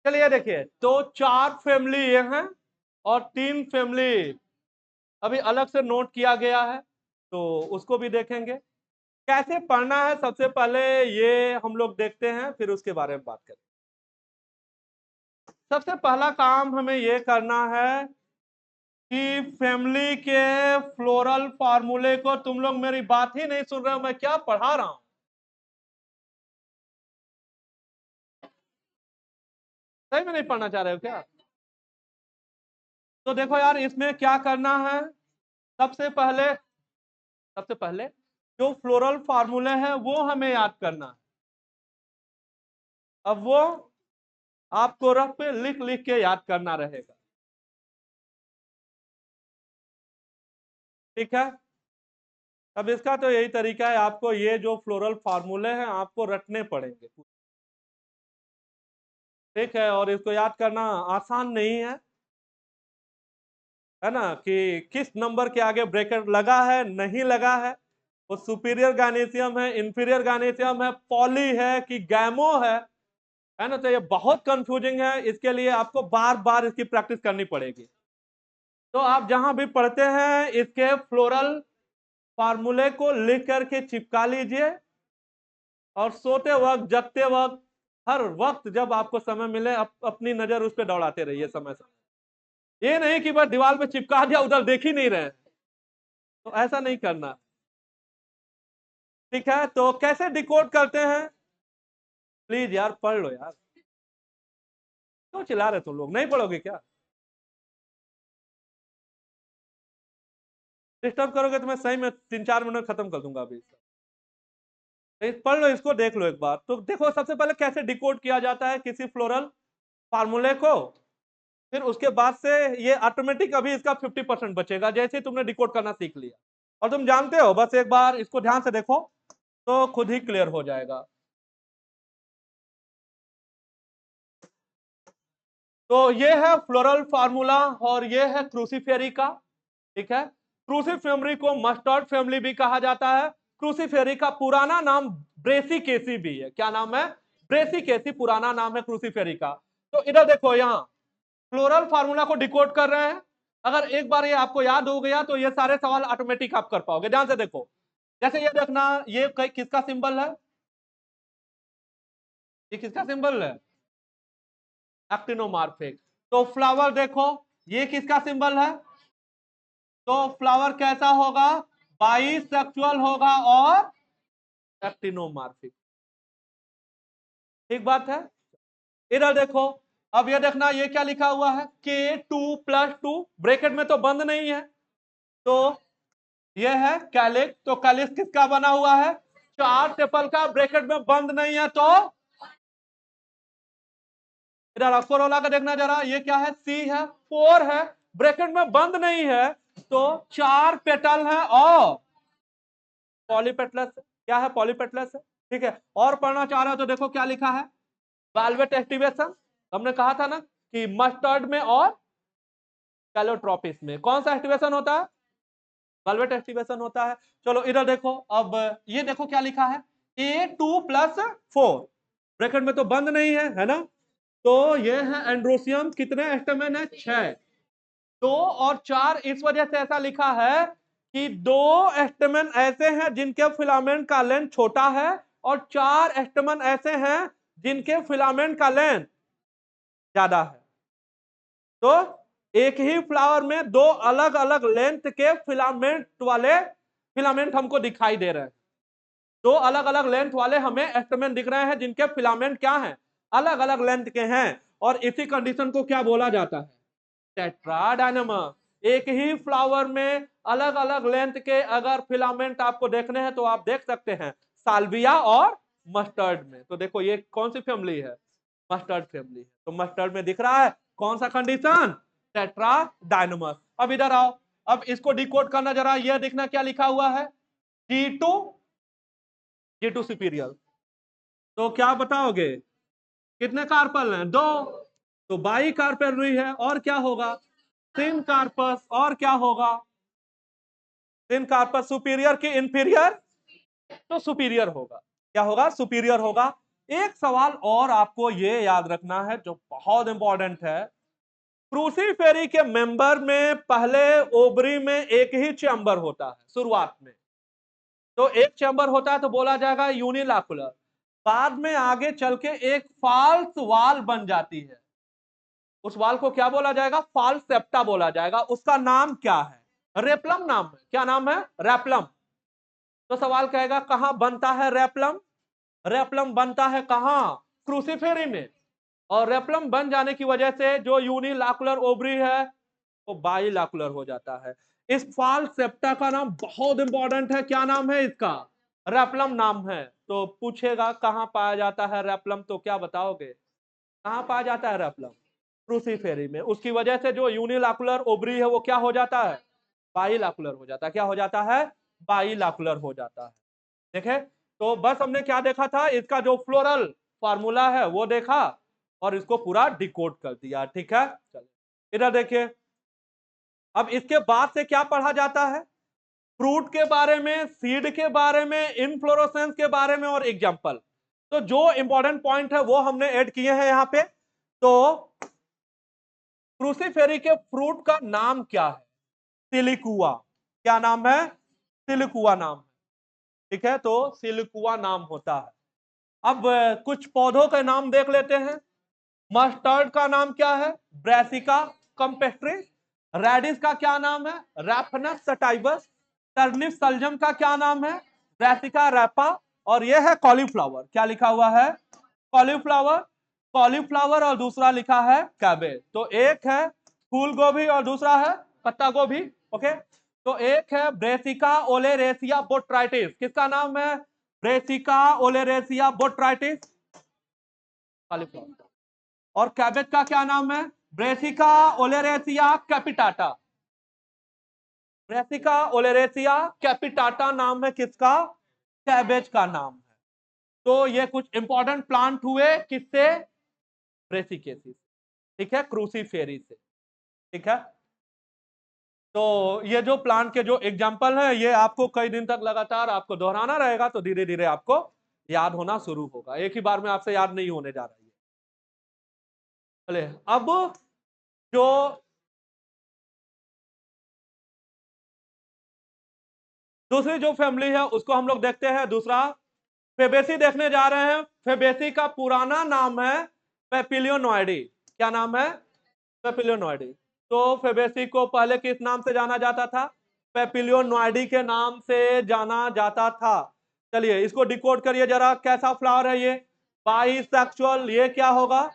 चलिए देखिए, तो 4 फैमिली ये हैं और 3 फैमिली अभी अलग से नोट किया गया है, तो उसको भी देखेंगे। कैसे पढ़ना है सबसे पहले ये हम लोग देखते हैं, फिर उसके बारे में बात करें। सबसे पहला काम हमें ये करना है कि फैमिली के फ्लोरल फार्मूले को, तुम लोग मेरी बात ही नहीं सुन रहे हो, मैं क्या पढ़ा रहा हूं। सही में नहीं पढ़ना चाह रहे हो क्या? तो देखो यार, इसमें क्या करना है। सबसे पहले जो फ्लोरल फार्मूले हैं वो हमें याद करना है। अब वो आपको रफ पे लिख लिख के याद करना रहेगा, ठीक है। अब इसका तो यही तरीका है, आपको ये जो फ्लोरल फार्मूले हैं आपको रटने पड़ेंगे, ठीक है। और इसको याद करना आसान नहीं है ना, कि किस नंबर के आगे ब्रैकेट लगा है नहीं लगा है, वो सुपीरियर गायनेसियम है, इंफीरियर गायनेसियम है, पॉली है कि गैमो है ना। तो ये बहुत कंफ्यूजिंग है, इसके लिए आपको बार बार इसकी प्रैक्टिस करनी पड़ेगी। तो आप जहां भी पढ़ते हैं इसके फ्लोरल फार्मूले को लिख करके चिपका लीजिए, और सोते वक्त जगते वक्त हर वक्त जब आपको समय मिले अपनी नजर उस पर दौड़ाते रहिए समय समय। ये नहीं कि बस दीवार पे चिपका दिया उधर देख ही नहीं रहे, तो ऐसा नहीं करना, ठीक है। तो कैसे डिकोड करते हैं, प्लीज यार पढ़ लो यार, क्यों चिल्ला रहे तुम लोग, नहीं पढ़ोगे क्या? डिस्टर्ब करोगे तो मैं सही में 3-4 मिनट खत्म कर दूंगा अभी। पढ़ लो इसको, देख लो एक बार। तो देखो सबसे पहले कैसे डिकोड किया जाता है किसी फ्लोरल फार्मूले को, फिर उसके बाद से ये ऑटोमेटिक अभी इसका 50% बचेगा जैसे तुमने डिकोड करना सीख लिया। और तुम जानते हो, बस एक बार इसको ध्यान से देखो तो खुद ही क्लियर हो जाएगा। तो ये है फ्लोरल फार्मूला और ये है क्रूसीफेरी का, ठीक है। क्रूसीफेरी को मस्टर्ड फैमिली भी कहा जाता है। क्रूसीफेरी का पुराना नाम ब्रेसिकेसी भी है। क्या नाम है? ब्रेसिकेसी पुराना नाम है क्रूसीफेरी का। तो इधर देखो, यहाँ फ्लोरल फार्मूला को डिकोड कर रहे हैं। अगर एक बार ये आपको याद हो गया तो ये सारे सवाल ऑटोमेटिक आप कर पाओगे। ध्यान से देखो, जैसे ये देखना, ये किसका सिंबल है, ये किसका सिंबल है? एक्टिनोमार्फिक। तो फ्लावर देखो, ये किसका सिंबल है? तो फ्लावर कैसा होगा? बाइसेक्सुअल होगा और एक्टिनोमार्फिक, ठीक बात है। इधर देखो, अब ये देखना, ये क्या लिखा हुआ है? K2+2, ब्रैकेट में तो बंद नहीं है, तो ये है कैलिक्स। तो कैलिक्स किसका बना हुआ है? 4 सेपल का, ब्रैकेट में बंद नहीं है, तो इधर अक्सरोला का देखना जरा, ये क्या है? C है, 4 है, ब्रैकेट में बंद नहीं है, तो 4 पेटल है और पॉलीपेटलस। क्या है? पॉलीपेटलस है, ठीक है। और पढ़ना चाह रहे हो तो देखो क्या लिखा है, वेलवेट एक्टिवेशन। हमने कहा था ना कि मस्टर्ड में और कैलोट्रोपिस में कौन सा एक्टिवेशन होता है? वेलवेट एक्टिवेशन होता है। चलो इधर देखो, अब ये देखो क्या लिखा है, A2+4, ब्रैकेट में तो बंद नहीं है ना। तो ये है एंड्रोसियम, कितने एस्टेमेन है? 6। 2 और 4 इस वजह से ऐसा लिखा है कि 2 एस्टेमेन ऐसे हैं जिनके फिलामेंट का लेंथ छोटा है, और 4 एस्टेमेन ऐसे हैं जिनके फिलामेंट का लेंथ ज्यादा है। तो एक ही फ्लावर में 2 अलग अलग लेंथ के फिलामेंट हमको दिखाई दे रहे हैं। 2 अलग अलग लेंथ वाले हमें एस्टेमेन दिख रहे हैं जिनके फिलामेंट क्या हैं? अलग अलग लेंथ के हैं। और इसी कंडीशन को क्या बोला जाता है? टेट्राडाइनमस। एक ही फ्लावर में अलग अलग लेंथ के अगर फिलामेंट आपको देखने हैं तो आप देख सकते हैं साल्विया और मस्टर्ड में। तो देखो ये कौन सी फैमिली है? मस्टर्ड फैमिली है। तो मस्टर्ड में दिख रहा है कौन सा कंडीशन? टेट्राडाइनमस। अब इधर आओ, अब इसको डिकोड करना जरा, ये देखना क्या लिखा हुआ है, G2, G2 सुपीरियर। तो क्या बताओगे, कितने कार्पल हैं? 2। तो बाई कार्पेलरी है, और क्या होगा? सिन कार्पस। और क्या होगा? सिन कार्पस सुपीरियर की इंफीरियर, तो सुपीरियर होगा। क्या होगा? सुपीरियर होगा। एक सवाल और आपको ये याद रखना है जो बहुत इंपॉर्टेंट है, क्रूसीफेरी के मेंबर में पहले ओवरी में एक ही चैम्बर होता है शुरुआत में, तो एक चैम्बर होता है तो बोला जाएगा यूनिलैकुलर। बाद में आगे चल के एक फाल्स वाल बन जाती है, उस वाल को क्या बोला जाएगा? फाल्स सेप्टा बोला जाएगा। उसका नाम क्या है? रेपलम नाम है। क्या नाम है? रेपलम। तो सवाल कहेगा कहां बनता है रेपलम? रेपलम बनता है कहां? क्रूसीफेरी में। और रेपलम बन जाने की वजह से जो यूनिलैकुलर ओवरी है वो बाइलैकुलर हो जाता है। इस फॉल सेप्टा का नाम बहुत इंपॉर्टेंट है, क्या नाम है इसका? रेपलम नाम है। तो पूछेगा कहाँ पाया जाता है रेपलम, तो क्या बताओगे? कहाँ पाया जाता है रेपलम? क्रूसीफेरी में। उसकी वजह से जो यूनिलैकुलर ओवरी है वो क्या हो जाता है? बाइलैकुलर हो जाता है। क्या हो जाता है? बाइलैकुलर हो जाता है। देखे, तो बस हमने क्या देखा था, इसका जो फ्लोरल फार्मूला है वो देखा और इसको पूरा डिकोड कर दिया। ठीक है, चलिए इधर देखिए। अब इसके बाद से क्या पढ़ा जाता है? फ्रूट के बारे में, सीड के बारे में, इनफ्लोरोसेंस के बारे में और एग्जाम्पल। तो जो इंपॉर्टेंट पॉइंट है वो हमने ऐड किए हैं यहां पे। तो क्रूसीफेरी के फ्रूट का नाम क्या है? सिलिकुआ। क्या नाम है? सिलिकुआ नाम है। ठीक है, तो सिलिकुआ नाम होता है। अब कुछ पौधों के नाम देख लेते हैं। मस्टर्ड का नाम क्या है? ब्रैसिका कम्पेस्ट्री। रेडिस का क्या नाम है? रैफनस सटाइबस। टर्निप सल्जम का क्या नाम है? Brassica rapa. और यह है कॉलीफ्लावर। क्या लिखा हुआ है? कॉलीफ्लावर। कॉलीफ्लावर और दूसरा लिखा है कैबेज। तो एक है फूल गोभी और दूसरा है पत्ता गोभी। ओके, तो एक है ब्रेसिका ओलेरेसिया बोट्राइटिस। किसका नाम है? Brassica oleracea botrytis, cauliflower. और कैबेज का क्या नाम है? Brassica oleracea capitata. Brassica oleracea capitata नाम है किसका? कैबेज का नाम है। तो ये कुछ इंपॉर्टेंट प्लांट हुए किससे? ब्रेसिकेसी। ठीक है, क्रूसीफेरी से। ठीक है, तो ये जो प्लांट के जो एग्जाम्पल है ये आपको कई दिन तक लगातार आपको दोहराना रहेगा, तो धीरे धीरे आपको याद होना शुरू होगा। एक ही बार में आपसे याद नहीं होने जा रही है। चलिए, अब जो दूसरी जो फैमिली है उसको हम लोग देखते हैं। दूसरा फेबेसी देखने जा रहे हैं। फेबेसी का पुराना नाम है पेपिलियोनॉइडी। क्या नाम है? पेपिलियोनॉइडी। तो फेबेसी को पहले किस नाम से जाना जाता था? पेपिलियोनॉइडी के नाम से जाना जाता था। चलिए इसको डिकोड करिए जरा, कैसा फ्लावर है ये? बाइसेक्सुअल। ये क्या होगा?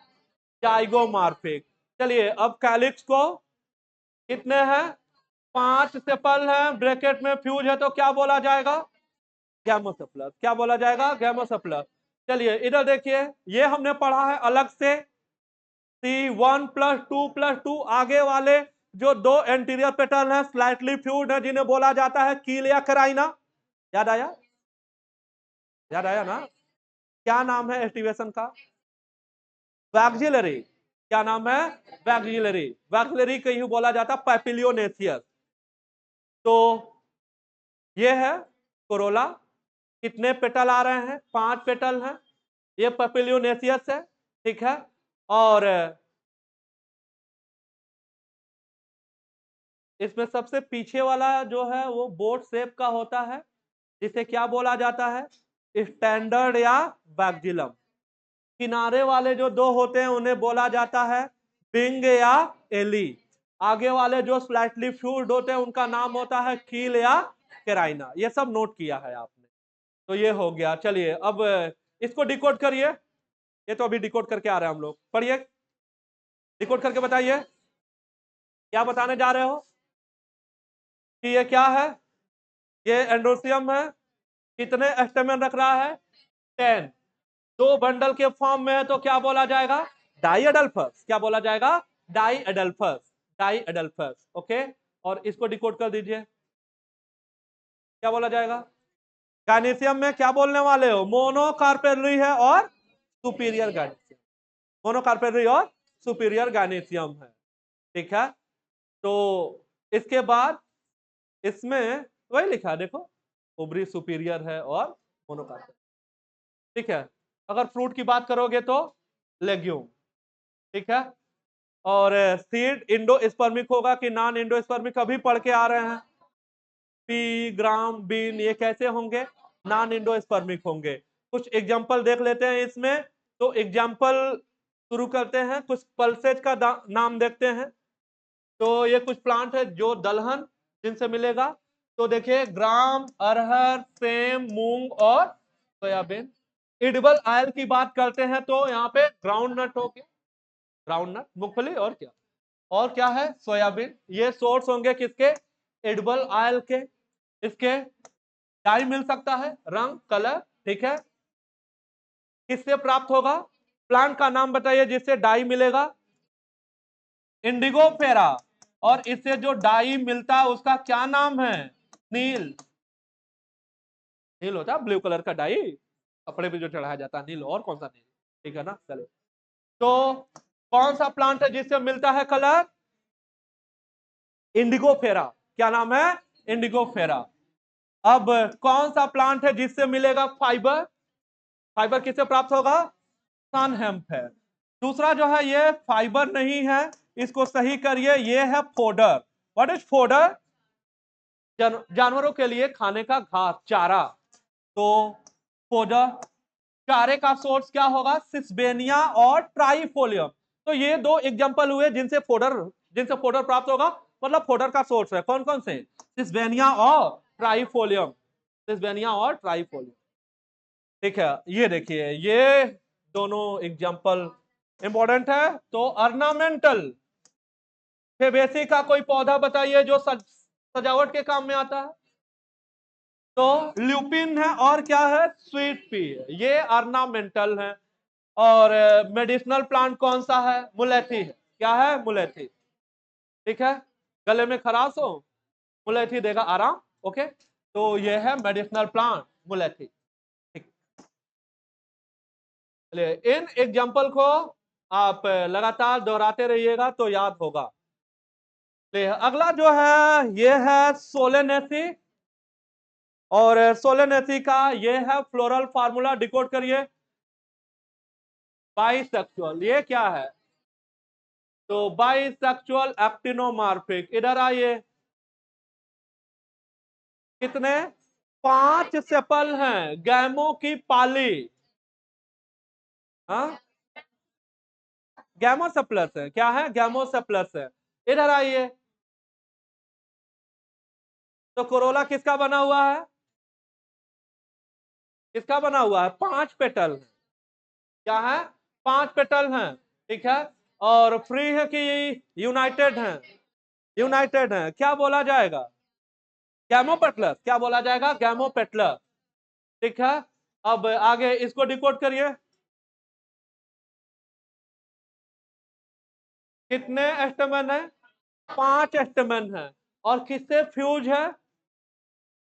जाइगोमॉर्फिक। चलिए अब कैलिक्स को कितने हैं? 5 सेपल है, ब्रैकेट में फ्यूज है, तो क्या बोला जाएगा? गैमोसेप्लस। क्या बोला जाएगा? गैमोसेप्लस। चलिए इधर देखिए, ये हमने पढ़ा है अलग से। C1 प्लस 2 आगे वाले जो दो एंटीरियर पेटल है स्लाइटली फ्यूज है, जिन्हें बोला जाता है कील या कराइना। याद आया? याद आया ना? क्या नाम है एस्टिवेशन का? वैक्सिलरी। क्या नाम है? वैक्सिलरी। वैक्सिलरी को यूं बोला जाता पैपिलियोनेसियस। तो ये है कोरोला। कितने पेटल आ रहे हैं? 5 पेटल हैं। ये पैपिलियोनेसियस है। ठीक है, और इसमें सबसे पीछे वाला जो है वो बोट शेप का होता है, जिसे क्या बोला जाता है? स्टैंडर्ड या बैक्जिलम। किनारे वाले जो दो होते हैं उन्हें बोला जाता है बिंग या एली। आगे वाले जो स्लाइटली फ्यूज्ड होते हैं उनका नाम होता है कील या केराइना। ये सब नोट किया है आपने। तो ये हो गया। चलिए अब इसको डिकोड करिए। ये तो अभी डिकोड करके आ रहे हैं हम लोग। पढ़िए, डिकोड करके बताइए क्या बताने जा रहे हो कि ये क्या है? ये एंड्रोसियम है। कितने स्टेमेन रख रहा है? 10। 2 बंडल के फॉर्म में है, तो क्या बोला जाएगा? डाइएडल्फस। क्या बोला जाएगा? डाइएडल्फस। डाइएडल्फस। ओके, और इसको डिकोड कर दीजिए। क्या बोला जाएगा? गायनेसियम में क्या बोलने वाले हो? मोनोकार्पेलरी है और सुपीरियर गायनेसियम। मोनोकार्पेलरी और सुपीरियर गायनेसियम है। ठीक है, तो इसके बाद इसमें वही लिखा है देखो, ओवरी सुपीरियर है और मोनोकार्पेलरी। ठीक है, अगर फ्रूट की बात करोगे तो लेग्यूम। ठीक है, और सीड इंडोस्पर्मिक होगा कि नॉन इंडोस्पर्मिक? अभी पढ़ के आ रहे हैं पी, ग्राम, बीन, ये कैसे होंगे? नॉन इंडोस्पर्मिक होंगे। कुछ एग्जांपल देख लेते हैं इसमें। तो एग्जांपल शुरू करते हैं, कुछ पल्सेज का नाम देखते हैं। तो ये कुछ प्लांट है जो दलहन जिनसे मिलेगा। तो देखिए ग्राम, अरहर, सेम, मूंग और सोयाबीन। एडिबल ऑयल की बात करते हैं तो यहाँ पे ग्राउंड नट हो गया, ग्राउंड नट, मूंगफली, और क्या है? सोयाबीन। ये सोर्स होंगे किसके? एडिबल ऑयल के, इसके डाई मिल सकता है, रंग, कलर, ठीक है। किससे प्राप्त होगा? प्लांट का नाम बताइए जिससे डाई मिलेगा। इंडिगोफेरा। और इससे जो डाई मिलता है उसका क्या नाम है? नील। नील होता है ब्लू कलर का डाई, कपड़े पे जो चढ़ाया जाता है नील। और कौन सा नील? ठीक है ना, चलिए। तो कौन सा प्लांट है जिससे मिलता है कलर? इंडिगोफेरा। क्या नाम है? इंडिगोफेरा। अब कौन सा प्लांट है जिससे मिलेगा फाइबर? फाइबर किससे प्राप्त होगा? सन हेम्प है। दूसरा जो है ये फाइबर नहीं है, इसको सही करिए, ये है फोडर। What is fodder? जानवरों के लिए खाने का घास, चारा। तो फोडर, चारे का सोर्स क्या होगा? सिस्बेनिया और ट्राइफोलियम। तो ये दो एग्जांपल हुए जिनसे फोडर प्राप्त होगा, मतलब फोडर का सोर्स है। कौन कौन से? सिस्बेनिया और ट्राइफोलियम। सिस्बेनिया और ट्राइफोलियम, ठीक है। ये देखिए, ये दोनों एग्जांपल इंपॉर्टेंट है। तो ऑर्नामेंटल फेबेसी का कोई पौधा बताइए जो सजावट के काम में आता है। तो ल्यूपिन है, और क्या है? स्वीट पी है। ये ऑर्नामेंटल है। और मेडिसिनल प्लांट कौन सा है? मुलेठी है। क्या है? मुलेठी, ठीक है। गले में खराश हो, मुलेठी देगा आराम। ओके, तो ये है मेडिसिनल प्लांट, मुलेठी। ठीक, चलिए इन एग्जाम्पल को आप लगातार दोहराते रहिएगा तो याद होगा। अगला जो है ये है सोलेनेसी। और सोलेनेसी का ये है फ्लोरल फार्मूला, डिकोड करिए। बाइसेक्सुअल, ये क्या है? तो बाइसेक्सुअल एक्टिनोमार्फिक। इधर आइए, कितने? 5 सेपल हैं, गैमो की पाली। हाँ, गैमोसेप्लस है। क्या है? गैमोसेप्लस है। इधर आइए, तो कोरोला किसका बना हुआ है? किसका बना हुआ है? 5 पेटल है। क्या है? 5 पेटल हैं, ठीक है। और फ्री है कि यूनाइटेड है? यूनाइटेड है। क्या बोला जाएगा? गैमोपेटलस। क्या बोला जाएगा? गैमोपेटलस, ठीक है। अब आगे इसको डिकोड करिए। कितने एस्टेमन है? 5 एस्टेमन है। और किससे फ्यूज है?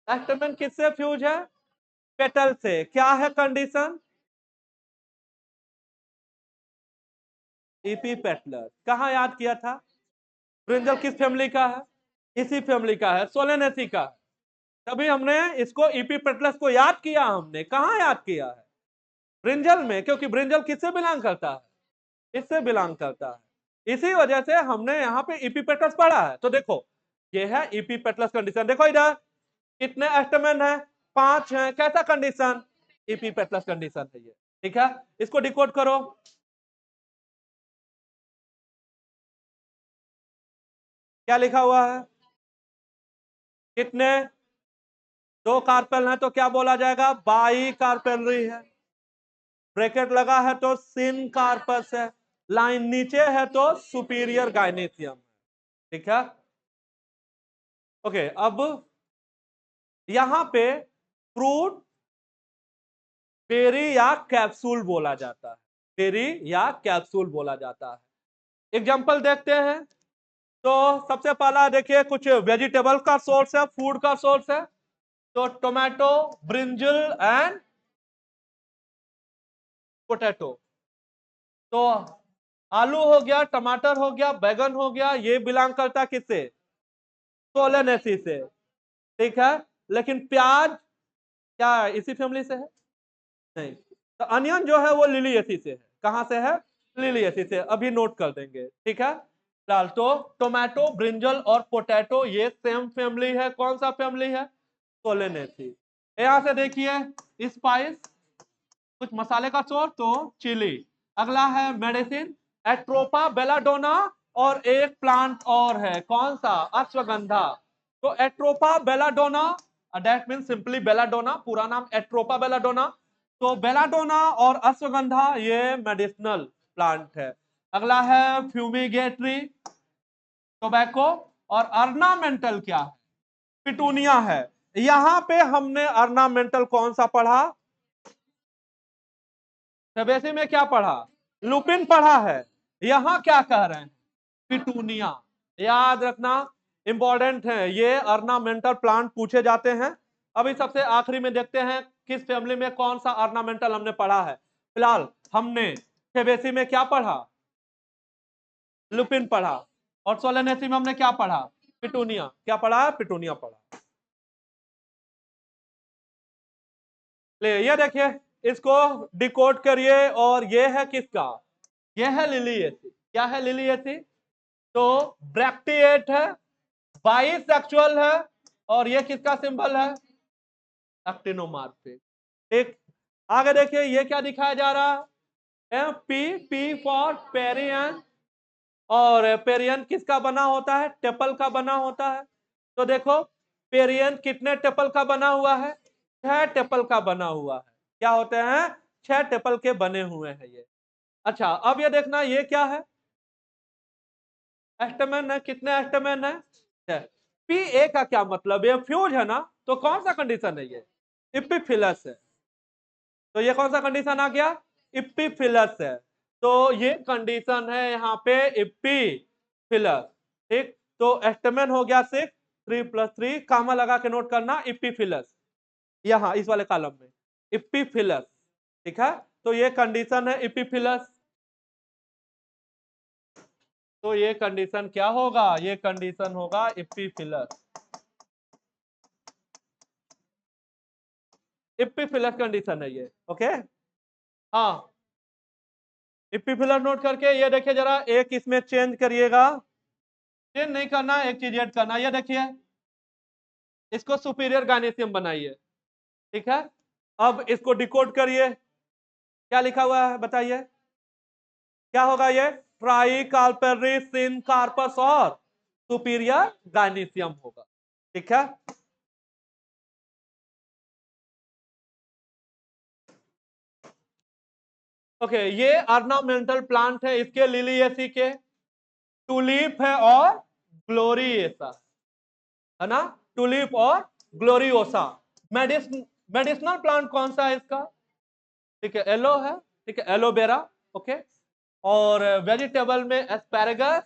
एस्टेमन किससे फ्यूज है? पेटल से। क्या है कंडीशन? इपीपेटलस। कहां याद किया था? ब्रिंजल किस फैमिली का है? इसी फैमिली का है, सोलेनेसी का है। तभी हमने इसको इपीपेटलस को याद किया। हमने कहां याद किया है? ब्रिंजल में, क्योंकि ब्रिंजल किससे बिलोंग करता है? इससे बिलोंग करता है। इसी वजह से हमने यहाँ पे इपीपेटलस पढ़ा है। तो देखो, ये है इपीपेटलस कंडीशन। देखो इधर कितने एस्टेमन है? 5 है। कैसा कंडीशन? इपीपेटलस कंडीशन है ये, ठीक है। इसको डिकोड करो। क्या लिखा हुआ है? कितने? 2 कार्पेल है तो क्या बोला जाएगा? बाई कार्पेलरी है। ब्रैकेट लगा है तो सिन कार्पस है। लाइन नीचे है तो सुपीरियर गाइनेसियम, ठीक है। ओके, अब यहां पे फ्रूट बेरी या कैप्सूल बोला जाता है। बेरी या कैप्सूल बोला जाता है। एग्जांपल देखते हैं। तो सबसे पहला देखिए, कुछ वेजिटेबल का सोर्स है, फूड का सोर्स है। तो टोमेटो, ब्रिंजल एंड पोटैटो। तो आलू हो गया, टमाटर हो गया, बैगन हो गया, ये बिलोंग करता किससे? सोलेनेसी से, ठीक है। लेकिन प्याज क्या इसी फैमिली से है? नहीं। तो अनियन जो है वो लिलिएसी से है। कहां से है? लिलिएसी से। अभी नोट कर देंगे, ठीक है। फिलहाल तो टोमेटो, ब्रिंजल और पोटैटो ये सेम फैमिली है। कौन सा फैमिली है? सोलेनेसी। यहां से देखिए, स्पाइस, कुछ मसाले का सोर्स, तो चिली। अगला है मेडिसिन, एट्रोपा बेलाडोना। और एक प्लांट और है, कौन सा? अश्वगंधा। तो Atropa belladonna, that mean simply belladonna, पूरा नाम एट्रोपा बेलाडोना। तो बेलाडोना और अश्वगंधा ये मेडिसिनल प्लांट है। अगला है फ्यूमिगेटरी, टोबैको। और ऑर्नामेंटल क्या है? पिटूनिया है। यहां पे हमने ऑर्नामेंटल कौन सा पढ़ा? फैबेसी में क्या पढ़ा? लुपिन पढ़ा है। यहां क्या कह रहे हैं? पिटूनिया। याद रखना, इंपॉर्टेंट है, ये ऑर्नामेंटल प्लांट पूछे जाते हैं। अभी सबसे आखिरी में देखते हैं किस फैमिली में कौन सा ऑर्नामेंटल हमने पढ़ा है। फिलहाल हमने फेबेसी में क्या पढ़ा? लुपिन पढ़ा। और सोलेनेसी में हमने क्या पढ़ा? पिटूनिया। क्या पढ़ा? पिटूनिया पढ़ा। ले ये देखिए, इसको डिकोड करिए, और ये है किसका? ये है लिलिएसी। क्या है लिलिएसी? तो ब्रैक्टिएट है, बाइसेक्सुअल है, और ये किसका सिंबल है? एक्टिनोमार्फिक। ठीक, आगे देखिए ये क्या दिखाया जा रहा है? P, P for पेरियन। और पेरियन किसका बना होता है? टेपल का बना होता है। तो देखो, पेरियन कितने टेपल का बना हुआ है? 6 टेपल का बना हुआ है। क्या होते हैं? 6 टेपल के बने हुए हैं ये। अच्छा, अब ये देखना, ये क्या है? एस्टेमेन है। कितने एस्टेमेन है? पी ए का क्या मतलब? ये फ्यूज है ना, तो कौन सा कंडीशन है ये? इपिफिलस है। तो ये कौन सा कंडीशन आ गया? इपिफिलस है। तो ये कंडीशन है यहाँ पे इपिफिलस। ठीक, तो एस्टेमेन हो गया 6, 3 + 3, कामा लगा के नोट करना, इपिफिलस, यहाँ इस वाले कॉलम में इपिफिलस। ठीक है, तो ये कंडीशन है इपिफिलस। तो ये कंडीशन क्या होगा? ये कंडीशन होगा इपिफिलस। इपिफिलस कंडीशन है ये। ओके, हाँ, इपिफिलस नोट करके ये देखिए जरा, एक इसमें चेंज करिएगा। चेंज नहीं करना, एक चीज ऐड करना। ये देखिए, इसको सुपीरियर गायनेसियम बनाइए। ठीक है, अब इसको डिकोड करिए। क्या लिखा हुआ है बताइए? क्या होगा ये? ट्राई कार्पेरिस सिन कार्पस और सुपीरियर गायनेसियम होगा। ठीक है, ओके, ये ऑर्नामेंटल प्लांट है। इसके लिलिएसी के टूलिप है और ग्लोरिएसा, है ना? टूलिप और ग्लोरियोसा। मेडिसिनल प्लांट कौन सा है इसका? ठीक है, एलो है। ठीक है, एलोवेरा। ओके, और वेजिटेबल में एस्पैरेगस।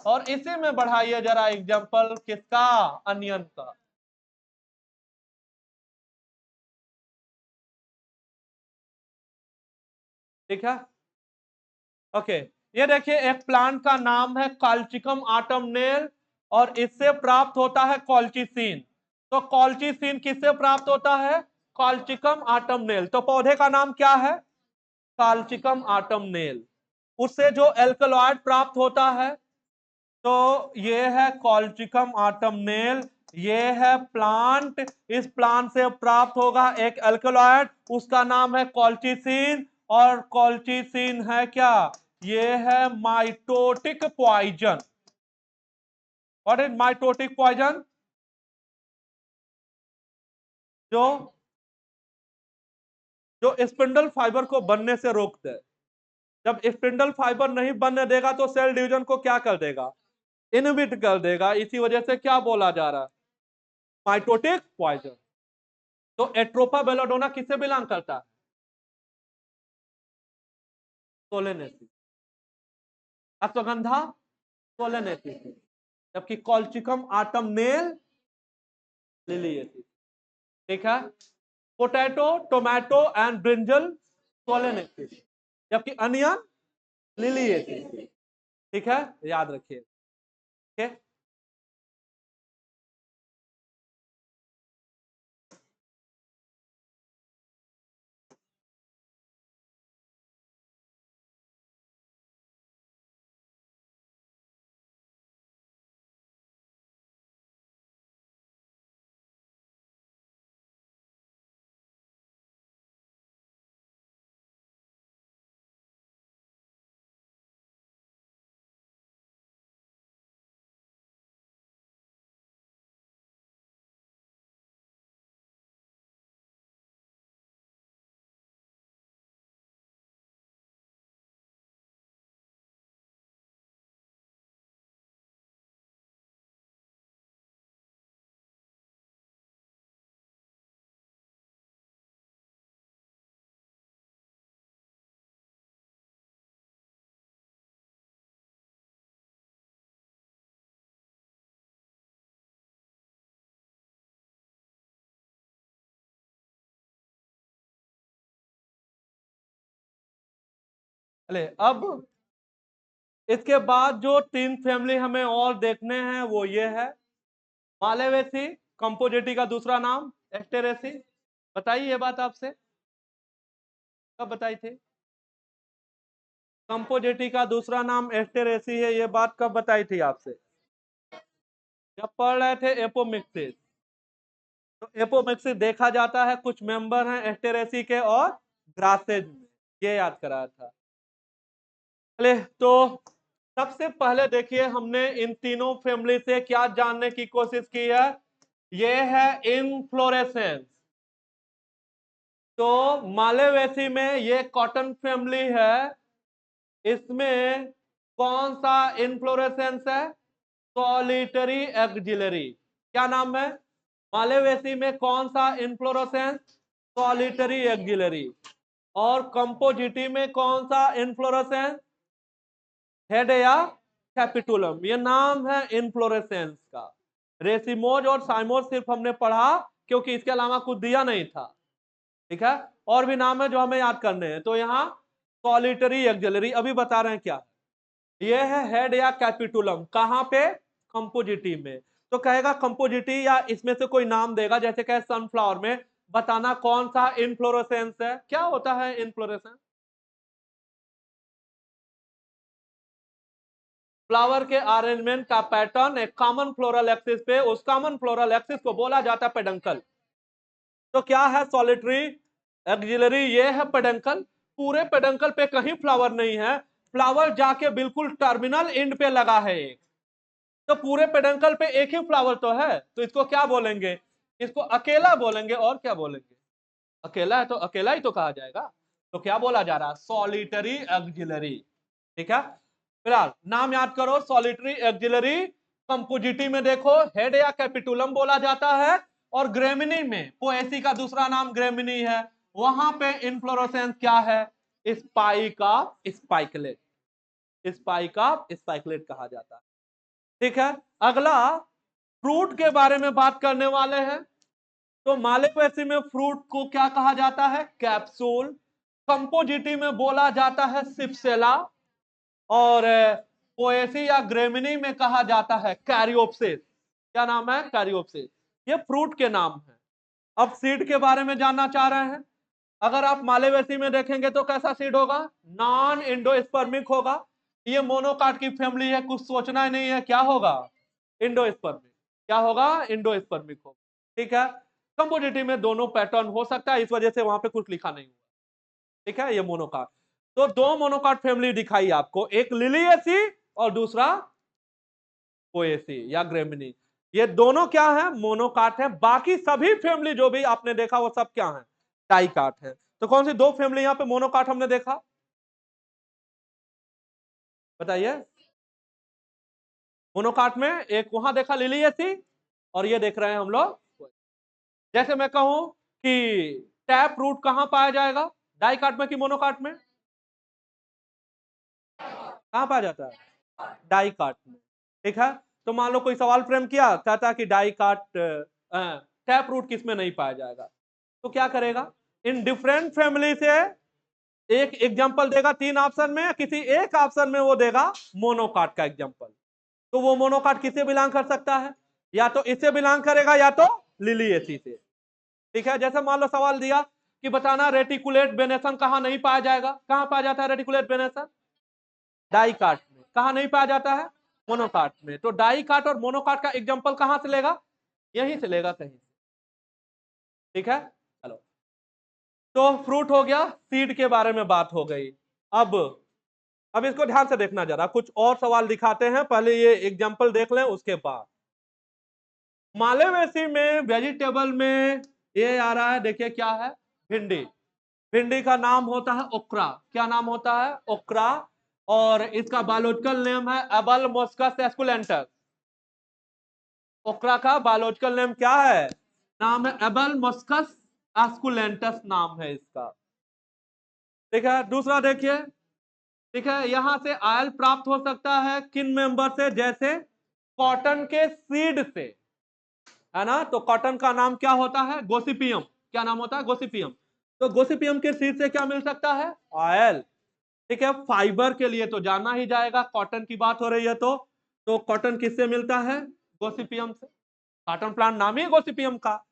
और इसी में बढ़ाइए जरा एग्जांपल किसका? अनियन का। ठीक है, ओके, ये देखिए, एक प्लांट का नाम है कॉल्चिकम ऑटमनेल, और इससे प्राप्त होता है कॉल्चिसिन। तो कॉल्चिसिन किससे प्राप्त होता है? Colchicum autumnale. तो पौधे का नाम क्या है? Colchicum autumnale. उससे जो एल्कलॉइड प्राप्त होता है, तो ये है कॉल्चिकम ऑटमनेल। ये है प्लांट। इस प्लांट से प्राप्त होगा एक एल्कलॉइड, उसका नाम है कॉल्चिसिन। और कॉल्चिसिन है क्या? ये है mitotic poison. What is mitotic poison? जो जो स्पिंडल फाइबर को बनने से रोक दे। जब स्पिंडल फाइबर नहीं बनने देगा तो सेल डिवीजन को क्या कर देगा? इनहिबिट कर देगा। इसी वजह से क्या बोला जा रहा है? Mitotic poison. तो एट्रोपा बेलाडोना किससे बिलोंग करता है? सोलेनेसी। अश्वगंधा सोलेनेसी। जबकि कॉल्चिकम ऑटमनेल लिलिएसी। ठीक है, potato, tomato and brinjal Solanaceae. जबकि अनियन लिलिएसी। ठीक है, याद रखिए। ठीक है। चले अब इसके बाद जो 3 फैमिली हमें और देखने हैं वो ये है मालेवेसी, कंपोजिटी का दूसरा नाम एस्टेरेसी। बताइए ये बात आपसे कब बताई थी? कंपोजिटी का दूसरा नाम एस्टेरेसी है, ये बात कब बताई थी आपसे? जब पढ़ रहे थे एपोमिक्सिस। तो एपोमिक्सिस देखा जाता है कुछ मेंबर हैं एस्टेरेसी के और ग्रासेज में, ये याद कराया था। चले तो सबसे पहले देखिए हमने इन तीनों फैमिली से क्या जानने की कोशिश की है, ये है इनफ्लोरेसेंस। तो मालेवेसी में ये कॉटन फैमिली है, इसमें कौन सा इनफ्लोरेसेंस है? Solitary axillary. क्या नाम है? मालेवेसी में कौन सा इनफ्लोरेसेंस? Solitary axillary. और कंपोजिटी में कौन सा इनफ्लोरेसेंस? हेड या कैपिटुलम। ये नाम है इनफ्लोरेसेंस का। रेसिमोज और साइमोज सिर्फ हमने पढ़ा क्योंकि इसके अलावा कुछ दिया नहीं था, ठीक है। और भी नाम है जो हमें याद करने हैं। तो यहाँ सॉलिटरी एक्जिलरी अभी बता रहे हैं क्या ये है, हेड या कैपिटुलम। कहां पे? कंपोजिटी में। तो कहेगा कंपोजिटी या इसमें से कोई नाम देगा, जैसे कहे सनफ्लावर में बताना कौन सा इनफ्लोरेसेंस है। क्या होता है इनफ्लोरेसेंस? फ्लावर के अरेंजमेंट का पैटर्न एक कॉमन फ्लोरल एक्सिस पे, उस कॉमन फ्लोरल एक्सिस को बोला जाता है पेडंकल। तो क्या है सॉलिटरी एक्जिलरी? ये है पेडंकल। पूरे पेडंकल पे कहीं फ्लावर नहीं है, फ्लावर जाके बिल्कुल टर्मिनल एंड पे लगा है एक। तो पूरे पेडंकल पे एक ही फ्लावर तो है, तो इसको क्या बोलेंगे? इसको अकेला बोलेंगे। और क्या बोलेंगे? अकेला है तो अकेला ही तो कहा जाएगा। तो क्या बोला जा रहा है? सॉलिटरी एक्जिलरी, ठीक है। फिलहाल नाम याद करो, सॉलिटरी एक्जिलरी। कंपोजिटी में देखो हेड या कैपिटुलम बोला जाता है, और ग्रेमिनी में पोएसी का दूसरा नाम ग्रेमिनी है, वहां पे इनफ्लोरेसेंस क्या है? स्पाइका स्पाइकलेट। स्पाइका स्पाइकलेट कहा जाता है, ठीक है। अगला फ्रूट के बारे में बात करने वाले हैं। तो मालेवेसी में फ्रूट को क्या कहा जाता है? कैप्सूल। कंपोजिटी में बोला जाता है सिप्सेला। और पोएसी या ग्रेमिनी में कहा जाता है कैरियोप्सिस। क्या नाम है? कैरियोप्सिस। ये फ्रूट के नाम है। अब सीड के बारे में जानना चाह रहे हैं। अगर आप मालेवेसी में देखेंगे तो कैसा सीड होगा? नॉन इंडोस्पर्मिक होगा। ये मोनोकाट की फैमिली है, कुछ सोचना ही नहीं है। क्या होगा? इंडोस्पर्मिक। क्या होगा? इंडोस्पर्मिक होगा, ठीक है। कंपोजिटी में दोनों पैटर्न हो सकता है, इस वजह से वहां पे कुछ लिखा नहीं हुआ, ठीक है। ये मोनोकाट। तो दो मोनोकाट फैमिली दिखाई आपको, एक लिलिएसी और दूसरा पोएसी या ग्रेमिनी। ये दोनों क्या है? मोनोकाट है। बाकी सभी फैमिली जो भी आपने देखा वो सब क्या है? डाइकाट है। तो कौन सी दो फैमिली यहां पे मोनोकाट हमने देखा? बताइए। मोनोकाट में एक वहां देखा लिलिएसी, और ये देख रहे हैं हम लोग। जैसे मैं कहूं कि टैप रूट कहां पाया जाएगा? डाइकाट में कि मोनोकाट में? कहां पाया जाता है? डाइकाट में, ठीक है। तो मान लो कोई सवाल फ्रेम किया, कहता है कि डाइकाट टैप रूट किसमें नहीं पाया जाएगा, तो क्या करेगा? इन डिफरेंट फैमिली से एक एग्जांपल देगा 3 ऑप्शन में, किसी एक ऑप्शन में वो देगा मोनोकाट का एग्जांपल। तो वो मोनोकाट किसे बिलोंग कर सकता है? या तो इससे बिलोंग करेगा या तो लिलिएसी से, ठीक है। जैसे मान लो सवाल दिया कि बताना रेटिकुलेट वेनेसन कहां नहीं पाया जाएगा। कहां पाया जाता है रेटिकुलेट वेनेसन? डाइकाट में। कहां नहीं पाया जाता है? मोनोकाट में। तो डाइकाट और मोनोकाट का एग्जांपल कहां से लेगा? यहीं से लेगा कहीं, ठीक है। चलो, तो फ्रूट हो गया, सीड के बारे में बात हो गई। अब अब इसको ध्यान से देखना जरा, कुछ और सवाल दिखाते हैं, पहले ये एग्जांपल देख लें उसके बाद। मालेवेसी में वेजिटेबल में ये आ रहा है, देखिए क्या है? भिंडी। भिंडी का नाम होता है ओक्रा। क्या नाम होता है? ओक्रा। और इसका बायोलॉजिकल नेम है एबल मोस्कस एस्कुलेंटस। ओक्रा का बायोलॉजिकल नेम क्या है? नाम है एबल मोस्कस एस्कुलेंटस, नाम है इसका, ठीक है। दूसरा देखिए, ठीक है, यहां से आयल प्राप्त हो सकता है किन मेंबर से? जैसे कॉटन के सीड से, है ना। तो कॉटन का नाम क्या होता है? गोसिपियम। क्या नाम होता है? गोसिपियम। तो गोसिपियम के सीड से क्या मिल सकता है? ऑयल। ठीक है। फाइबर के लिए तो जाना ही जाएगा, कॉटन की बात हो रही है तो कॉटन किससे मिलता है? गोसिपियम से। कॉटन प्लांट नाम ही गोसिपियम का।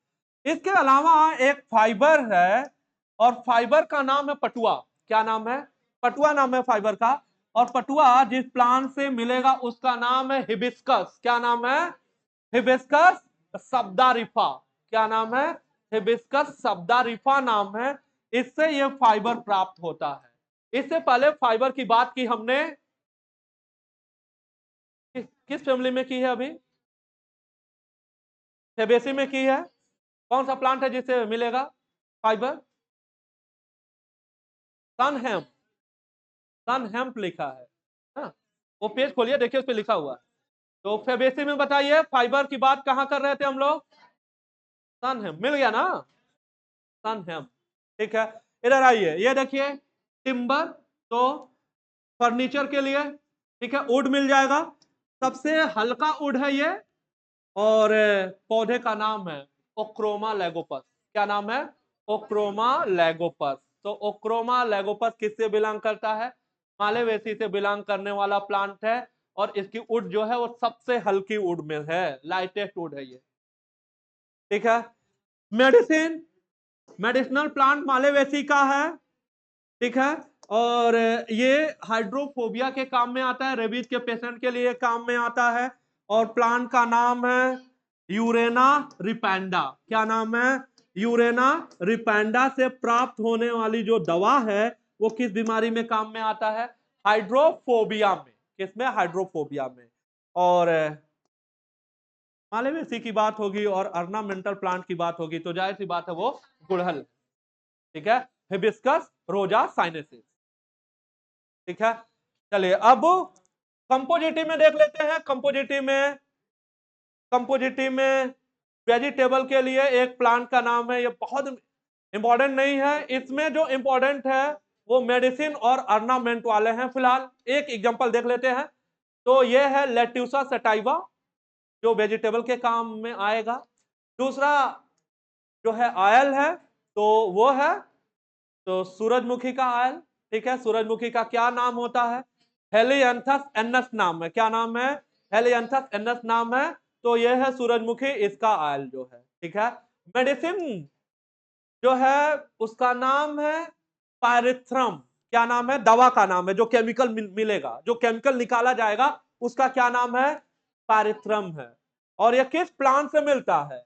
इसके अलावा एक फाइबर है और फाइबर का नाम है पटुआ। क्या नाम है? पटुआ नाम है फाइबर का। और पटुआ जिस प्लांट से मिलेगा उसका नाम है हिबिस्कस। क्या नाम है? हिबिस्कस सब्दारिफा। क्या नाम है? हिबिस्कस सब्दारिफा नाम है। इससे यह फाइबर प्राप्त होता है। इससे पहले फाइबर की बात की हमने किस फैमिली में की है? अभी फेबेसी में की है। कौन सा प्लांट है जिससे मिलेगा फाइबर? सनहेम्प। सनहेम्प लिखा है हाँ? वो पेज खोलिए, देखिए उस पर लिखा हुआ है। तो फेबेसी में बताइए फाइबर की बात कहां कर रहे थे हम लोग? सनहेम्प। मिल गया ना? सनहेम्प। ठीक है। इधर आइए, ये देखिए टिम्बर, तो फर्नीचर के लिए, ठीक है, वुड मिल जाएगा। सबसे हल्का वुड है ये। और पौधे का नाम है ओक्रोमा लेगोपस। क्या नाम है? ओक्रोमा लेगोपस। तो ओक्रोमा लेगोपस किससे बिलोंग करता है? मालेवेसी से बिलोंग करने वाला प्लांट है। और इसकी वुड जो है वो सबसे हल्की वुड में है, लाइटेस्ट वुड है ये। ठीक है। मेडिसिन, मेडिसिनल प्लांट मालेवेसी का है। ठीक है। और ये हाइड्रोफोबिया के काम में आता है, रेबीज के पेशेंट के लिए काम में आता है। और प्लांट का नाम है यूरेना रिपेंडा। क्या नाम है? यूरेना रिपेंडा से प्राप्त होने वाली जो दवा है वो किस बीमारी में काम में आता है? हाइड्रोफोबिया में। किसमें? हाइड्रोफोबिया में। और मालेवेसी की बात होगी और अर्नामेंटल प्लांट की बात होगी तो जाहिर सी बात है वो गुड़हल। ठीक है। हिबिस्कस रोजा साइनेसिस। ठीक है। चलिए अब कंपोजिटिव में देख लेते हैं। कंपोजिटिव में वेजिटेबल के लिए एक प्लांट का नाम है, ये बहुत इंपॉर्टेंट नहीं है। इसमें जो इंपॉर्टेंट है वो मेडिसिन और अर्नामेंट वाले हैं। फिलहाल एक एग्जांपल देख लेते हैं। तो ये है लेट्यूसा सटाइवा, जो वेजिटेबल के काम में आएगा। दूसरा जो है आयल है, तो वो है तो सूरजमुखी का आयल। ठीक है। सूरजमुखी का क्या नाम होता है? हेलियंथस एनस नाम है। क्या नाम है? हेलियंथस एनस नाम है। तो यह है सूरजमुखी, इसका आयल जो है। ठीक है। मेडिसिन जो है उसका नाम है पायरेथ्रम। क्या नाम है? दवा का नाम है, जो केमिकल मिलेगा, जो केमिकल निकाला जाएगा उसका क्या नाम है? पायरेथ्रम है। और यह किस प्लांट से मिलता है?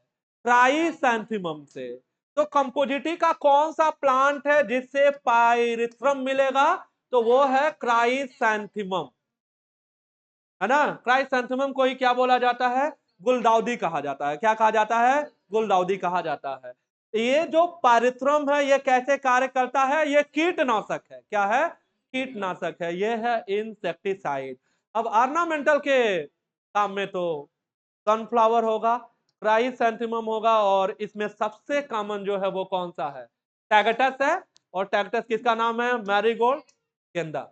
क्राइसैंथेमम से। तो कंपोजिटी का कौन सा प्लांट है जिससे पायरेथ्रम मिलेगा? तो वो है क्राइसैंथेमम, है ना? क्राइसैंथेमम को ही क्या बोला जाता है? गुलदाउदी कहा जाता है। क्या कहा जाता है? गुलदाउदी कहा जाता है। ये जो पायरेथ्रम है ये कैसे कार्य करता है? ये कीटनाशक है। क्या है? कीटनाशक है। ये है इंसेक्टिसाइड। अब ऑर्नामेंटल के काम में तो सनफ्लावर होगा, क्राइसैंथेमम होगा, और इसमें सबसे कॉमन जो है वो कौन सा है? टैगेटस है। और टैगेटस किसका नाम है? मैरीगोल्ड, गेंदा।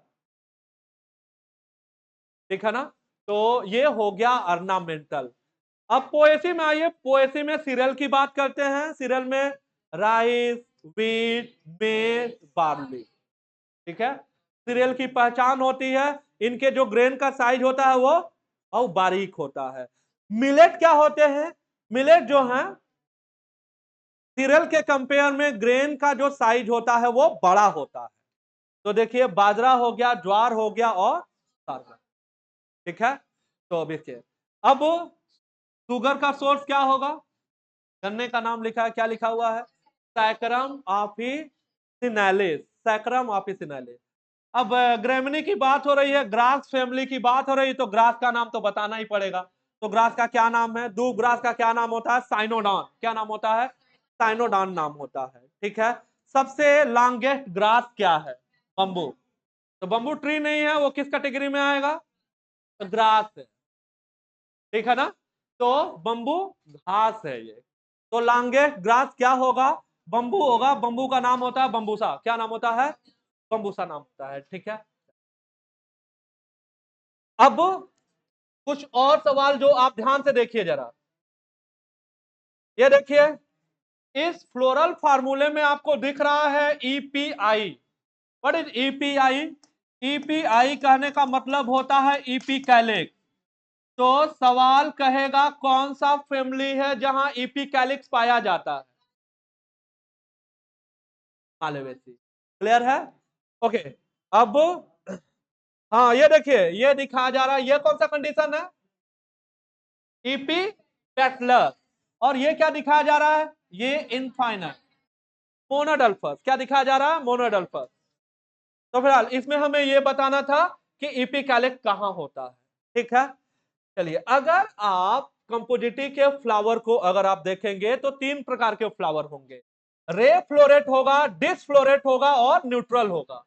ठीक है ना? तो ये हो गया ऑर्नामेंटल। अब पोएसी में आइए। पोएसी में सीरियल की बात करते हैं। सीरियल में राइस, व्हीट, मेज, बार्ली। ठीक है। सीरियल की पहचान होती है, इनके जो ग्रेन का साइज होता है वो और बारीक होता है। मिलेट क्या होते हैं? मिलेट जो है सीरियल के कंपेयर में ग्रेन का जो साइज होता है वो बड़ा होता है। तो देखिए बाजरा हो गया, ज्वार हो गया और सारवा। ठीक है। तो देखिए अब शुगर का सोर्स क्या होगा? गन्ने का नाम लिखा है, क्या लिखा हुआ है? Saccharum officinalis. Saccharum officinalis. अब ग्रेमनी की बात हो रही है, ग्रास फैमिली की बात हो रही है, तो ग्रास का नाम तो बताना ही पड़ेगा। तो ग्रास का क्या नाम है? दूब ग्रास का क्या नाम होता है? साइनोडॉन। क्या नाम होता है? साइनोडॉन नाम होता है। ठीक है। सबसे लॉन्गेस्ट ग्रास क्या है? बंबू। तो बंबू ट्री नहीं है, वो किस कैटेगरी में आएगा? तो ग्रास है। ठीक है ना? तो बंबू घास है ये। तो लॉन्गेस्ट ग्रास क्या होगा? बंबू होगा। बंबू का नाम होता है बंबूसा। क्या नाम होता है? बंबूसा नाम होता है। ठीक है। अब कुछ और सवाल जो आप ध्यान से देखिए जरा। ये देखिए इस फ्लोरल फार्मूले में आपको दिख रहा है EPI. What is EPI? EPI कहने का मतलब होता है इपिकैलिक्स। तो सवाल कहेगा कौन सा फैमिली है जहां इपिकैलिक्स पाया जाता है? मालवेसी। क्लियर है? ओके। अब हाँ, ये देखिए, ये दिखाया जा रहा है, ये कौन सा कंडीशन है? इपिपेटलस। और ये क्या दिखाया जा रहा है? ये इनफाइनाइट। मोनोडल्फस। क्या दिखाया जा रहा है? मोनोडल्फस। तो फिलहाल इसमें हमें ये बताना था कि इपिकैलिक्स कहां होता है। ठीक है, चलिए, अगर आप कंपोजिटी के फ्लावर को अगर आप देखेंगे तो तीन प्रकार के फ्लावर होंगे। रे फ्लोरेट होगा, डिसफ्लोरेट होगा और न्यूट्रल होगा।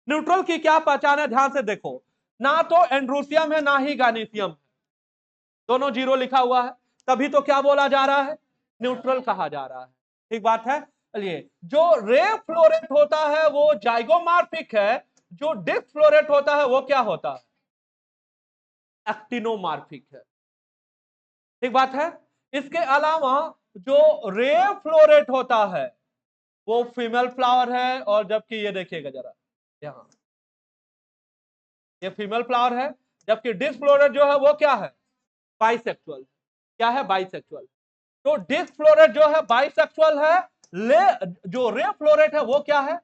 न्यूट्रल की क्या पहचान है? ध्यान से देखो, ना तो एंड्रोसियम है ना ही गार्निसियम है, दोनों जीरो लिखा हुआ है, तभी तो क्या बोला जा रहा है? न्यूट्रल कहा जा रहा है। ठीक बात है। चलिए, जो रे फ्लोरेट होता है वो जाइगोमॉर्फिक है, जो डिसफ्लोरेट होता है वो क्या होता है? एक्टिनोमॉर्फिक है। ठीक बात है। इसके अलावा जो रे फ्लोरेट होता है वो फीमेल फ्लावर है, और जबकि ये देखिएगा जरा, यहां ये फीमेल फ्लावर है, जबकि डिसफ्लोरेट जो है वो क्या है? बाइसेक्सुअल। क्या है? बाइसेक्सुअल। तो डिसफ्लोरेट जो है बाइसेक्सुअल है, ले जो रे फ्लोरेट है वो क्या है?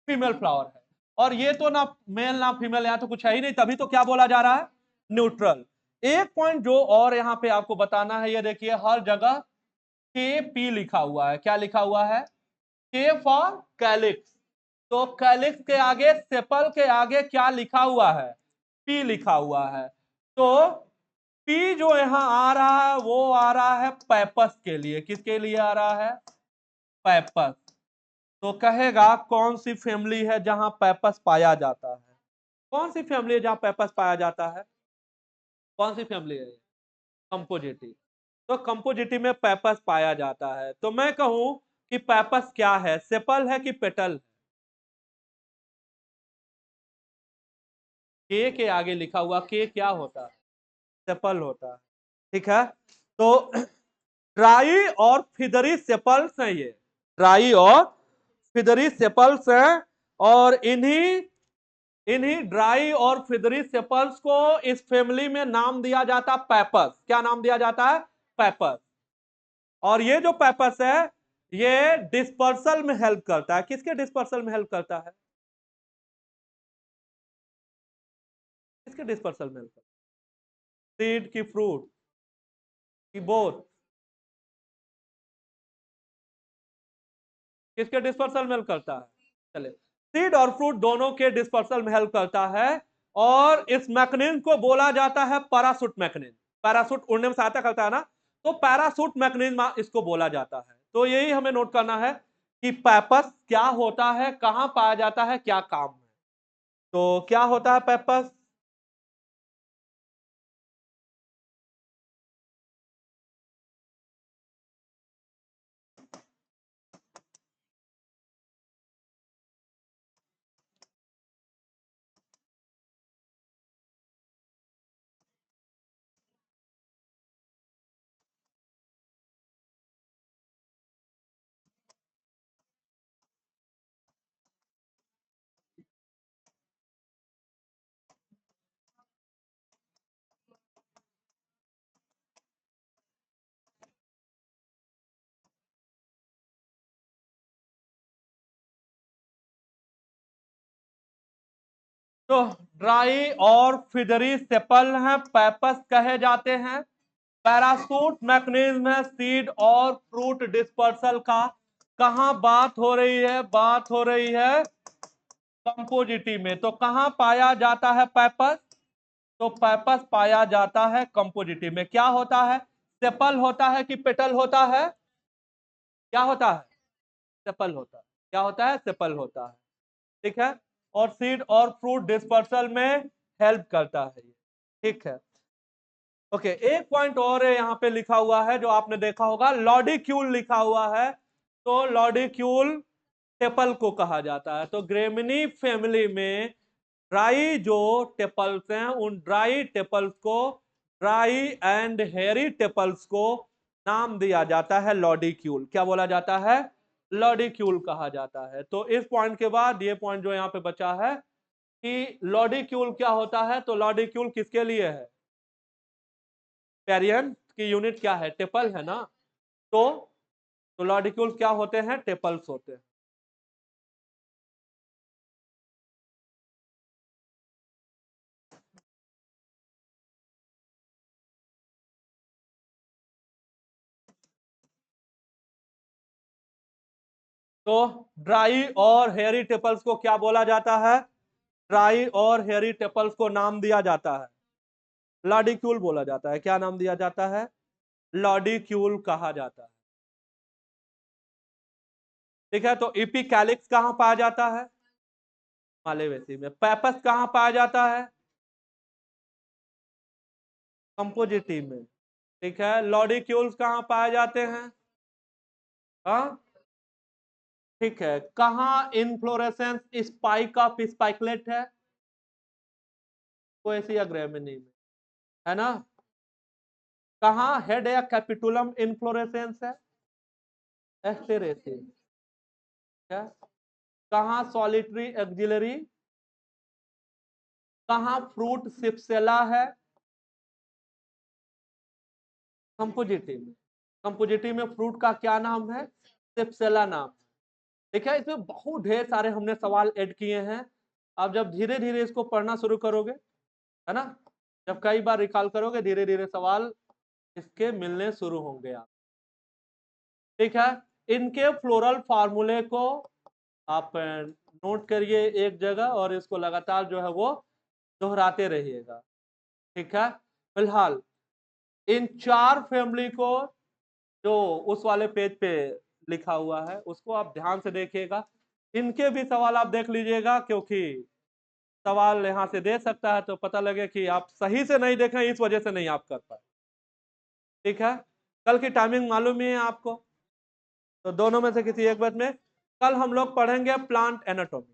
फीमेल फ्लावर है। और ये तो ना मेल ना फीमेल, यहां तो कुछ है ही नहीं, तभी तो क्या बोला जा रहा है? न्यूट्रल। एक पॉइंट जो और यहां पे आपको बताना है, ये देखिए हर जगह के पी लिखा हुआ है। क्या लिखा हुआ है? के फॉर कैलिक्स। तो कैलिक्स के आगे, सेपल के आगे क्या लिखा हुआ है? पी लिखा हुआ है। तो पी जो यहां आ रहा है वो आ रहा है पैपस के लिए। किसके लिए आ रहा है? पैपस। तो कहेगा कौन सी फैमिली है जहां पैपस पाया जाता है? कौन सी फैमिली है जहां पैपस पाया जाता है? कौन सी फैमिली है? कंपोजिटी। तो कंपोजिटी में पैपस पाया जाता है। तो मैं कहूं कि पैपस क्या है? सेपल है कि पेटल? के आगे लिखा हुआ के क्या होता है? सेपल होता है। ठीक है। तो ड्राई और फिदरी सेपल्स हैं ये, ड्राई और फिदरी सेपल्स हैं। और इन्हीं इन्हीं ड्राई और फिदरी सेपल्स को इस फैमिली में नाम दिया जाता है पैपस। क्या नाम दिया जाता है? पैपस। और ये जो पैपस है ये डिस्पर्सल में हेल्प करता है। किसके डिस्पर्सल में हेल्प करता है? किसके डिस्पर्सल में हेल्प करता है? सीड की, फ्रूट की, बोथ? किसके डिस्पर्सल में हेल्प करता है? चले, सीड और फ्रूट दोनों के डिस्पर्सल में हेल्प करता है। और इस मैकेनिज्म को बोला जाता है पैराशूट मैकेनिज्म। पैराशूट उड़ने में सहायता करता है ना, तो पैराशूट मैकेनिज्म इसको बोला जाता है। तो यही हमें नोट करना है कि पैपस क्या होता है, कहां पाया जाता है, क्या काम है। तो क्या होता है पैपस? तो ड्राई और फिदरी सेपल हैं, पैपस कहे जाते हैं। पैराशूट मैकेनिज्म है सीड और फ्रूट डिस्पर्सल का। कहां बात हो रही है? बात हो रही है कंपोजिटी में। तो कहां पाया जाता है पैपस? तो पैपस पाया जाता है कंपोजिटी में। क्या होता है? सेपल होता है कि पेटल होता है? क्या होता है? सेपल होता है। क्या होता है? सेपल होता है। ठीक है। और सीड और फ्रूट डिस्पर्सल में हेल्प करता है ये। ठीक है। ओके, एक पॉइंट और है यहाँ पे लिखा हुआ है जो आपने देखा होगा, लॉडिक्यूल लिखा हुआ है। तो लॉडिक्यूल टेपल को कहा जाता है। तो ग्रेमिनी फैमिली में ड्राई जो टेपल्स हैं उन ड्राई टेपल्स को, ड्राई एंड हेरी टेपल्स को नाम दिया जाता है लॉडिक्यूल। क्या बोला जाता है? लॉडिक्यूल कहा जाता है। तो इस पॉइंट के बाद ये पॉइंट जो यहाँ पे बचा है कि लॉडिक्यूल क्या होता है, तो लॉडिक्यूल किसके लिए है, पेरियन की यूनिट क्या है, टेपल है ना। तो लॉडिक्यूल क्या होते हैं, टेपल्स होते हैं। तो ड्राई और हेयरी टेपल्स को क्या बोला जाता है, ड्राई और हेयरी टेपल्स को नाम दिया जाता है लॉडिक्यूल बोला जाता है। क्या नाम दिया जाता है, लॉडिक्यूल कहा जाता है। ठीक है, तो इपिकैलिक्स कहां पाया जाता है, मालेवेसी में। पैपस कहां पाया जाता है, कंपोजिटी में। ठीक है, लॉडिक्यूल्स कहां पाए जाते हैं, हाँ ठीक है। कहां इनफ्लोरेसेंस स्पाइक ऑफ स्पाइकलेट है, पोएसिया ग्रेमिनी में, है ना। कहां हेड या कैपिटुलम इनफ्लोरेसेंस है, एस्टेरेसी। क्या, कहां सॉलिटरी एक्जिलरी, कहां फ्रूट सिप्सेला है, कंपोजिटी में। कंपोजिटी में फ्रूट का क्या नाम है, सिप्सेला नाम। ठीक है, इसमें बहुत ढेर सारे हमने सवाल ऐड किए हैं। आप जब धीरे धीरे इसको पढ़ना शुरू करोगे, है ना, जब कई बार रिकॉल करोगे, धीरे धीरे सवाल इसके मिलने शुरू होंगे आप। ठीक है, इनके फ्लोरल फार्मूले को आप नोट करिए एक जगह, और इसको लगातार जो है वो दोहराते रहिएगा। ठीक है, फिलहाल इन 4 फैमिली को जो उस वाले पेज पे लिखा हुआ है उसको आप ध्यान से देखिएगा। इनके भी सवाल आप देख लीजिएगा, क्योंकि सवाल यहां से दे सकता है, तो पता लगे कि आप सही से नहीं देखें, इस वजह से नहीं आप कर पाए। ठीक है, कल की टाइमिंग मालूम ही है आपको, तो दोनों में से किसी एक बात में कल हम लोग पढ़ेंगे प्लांट एनाटॉमी।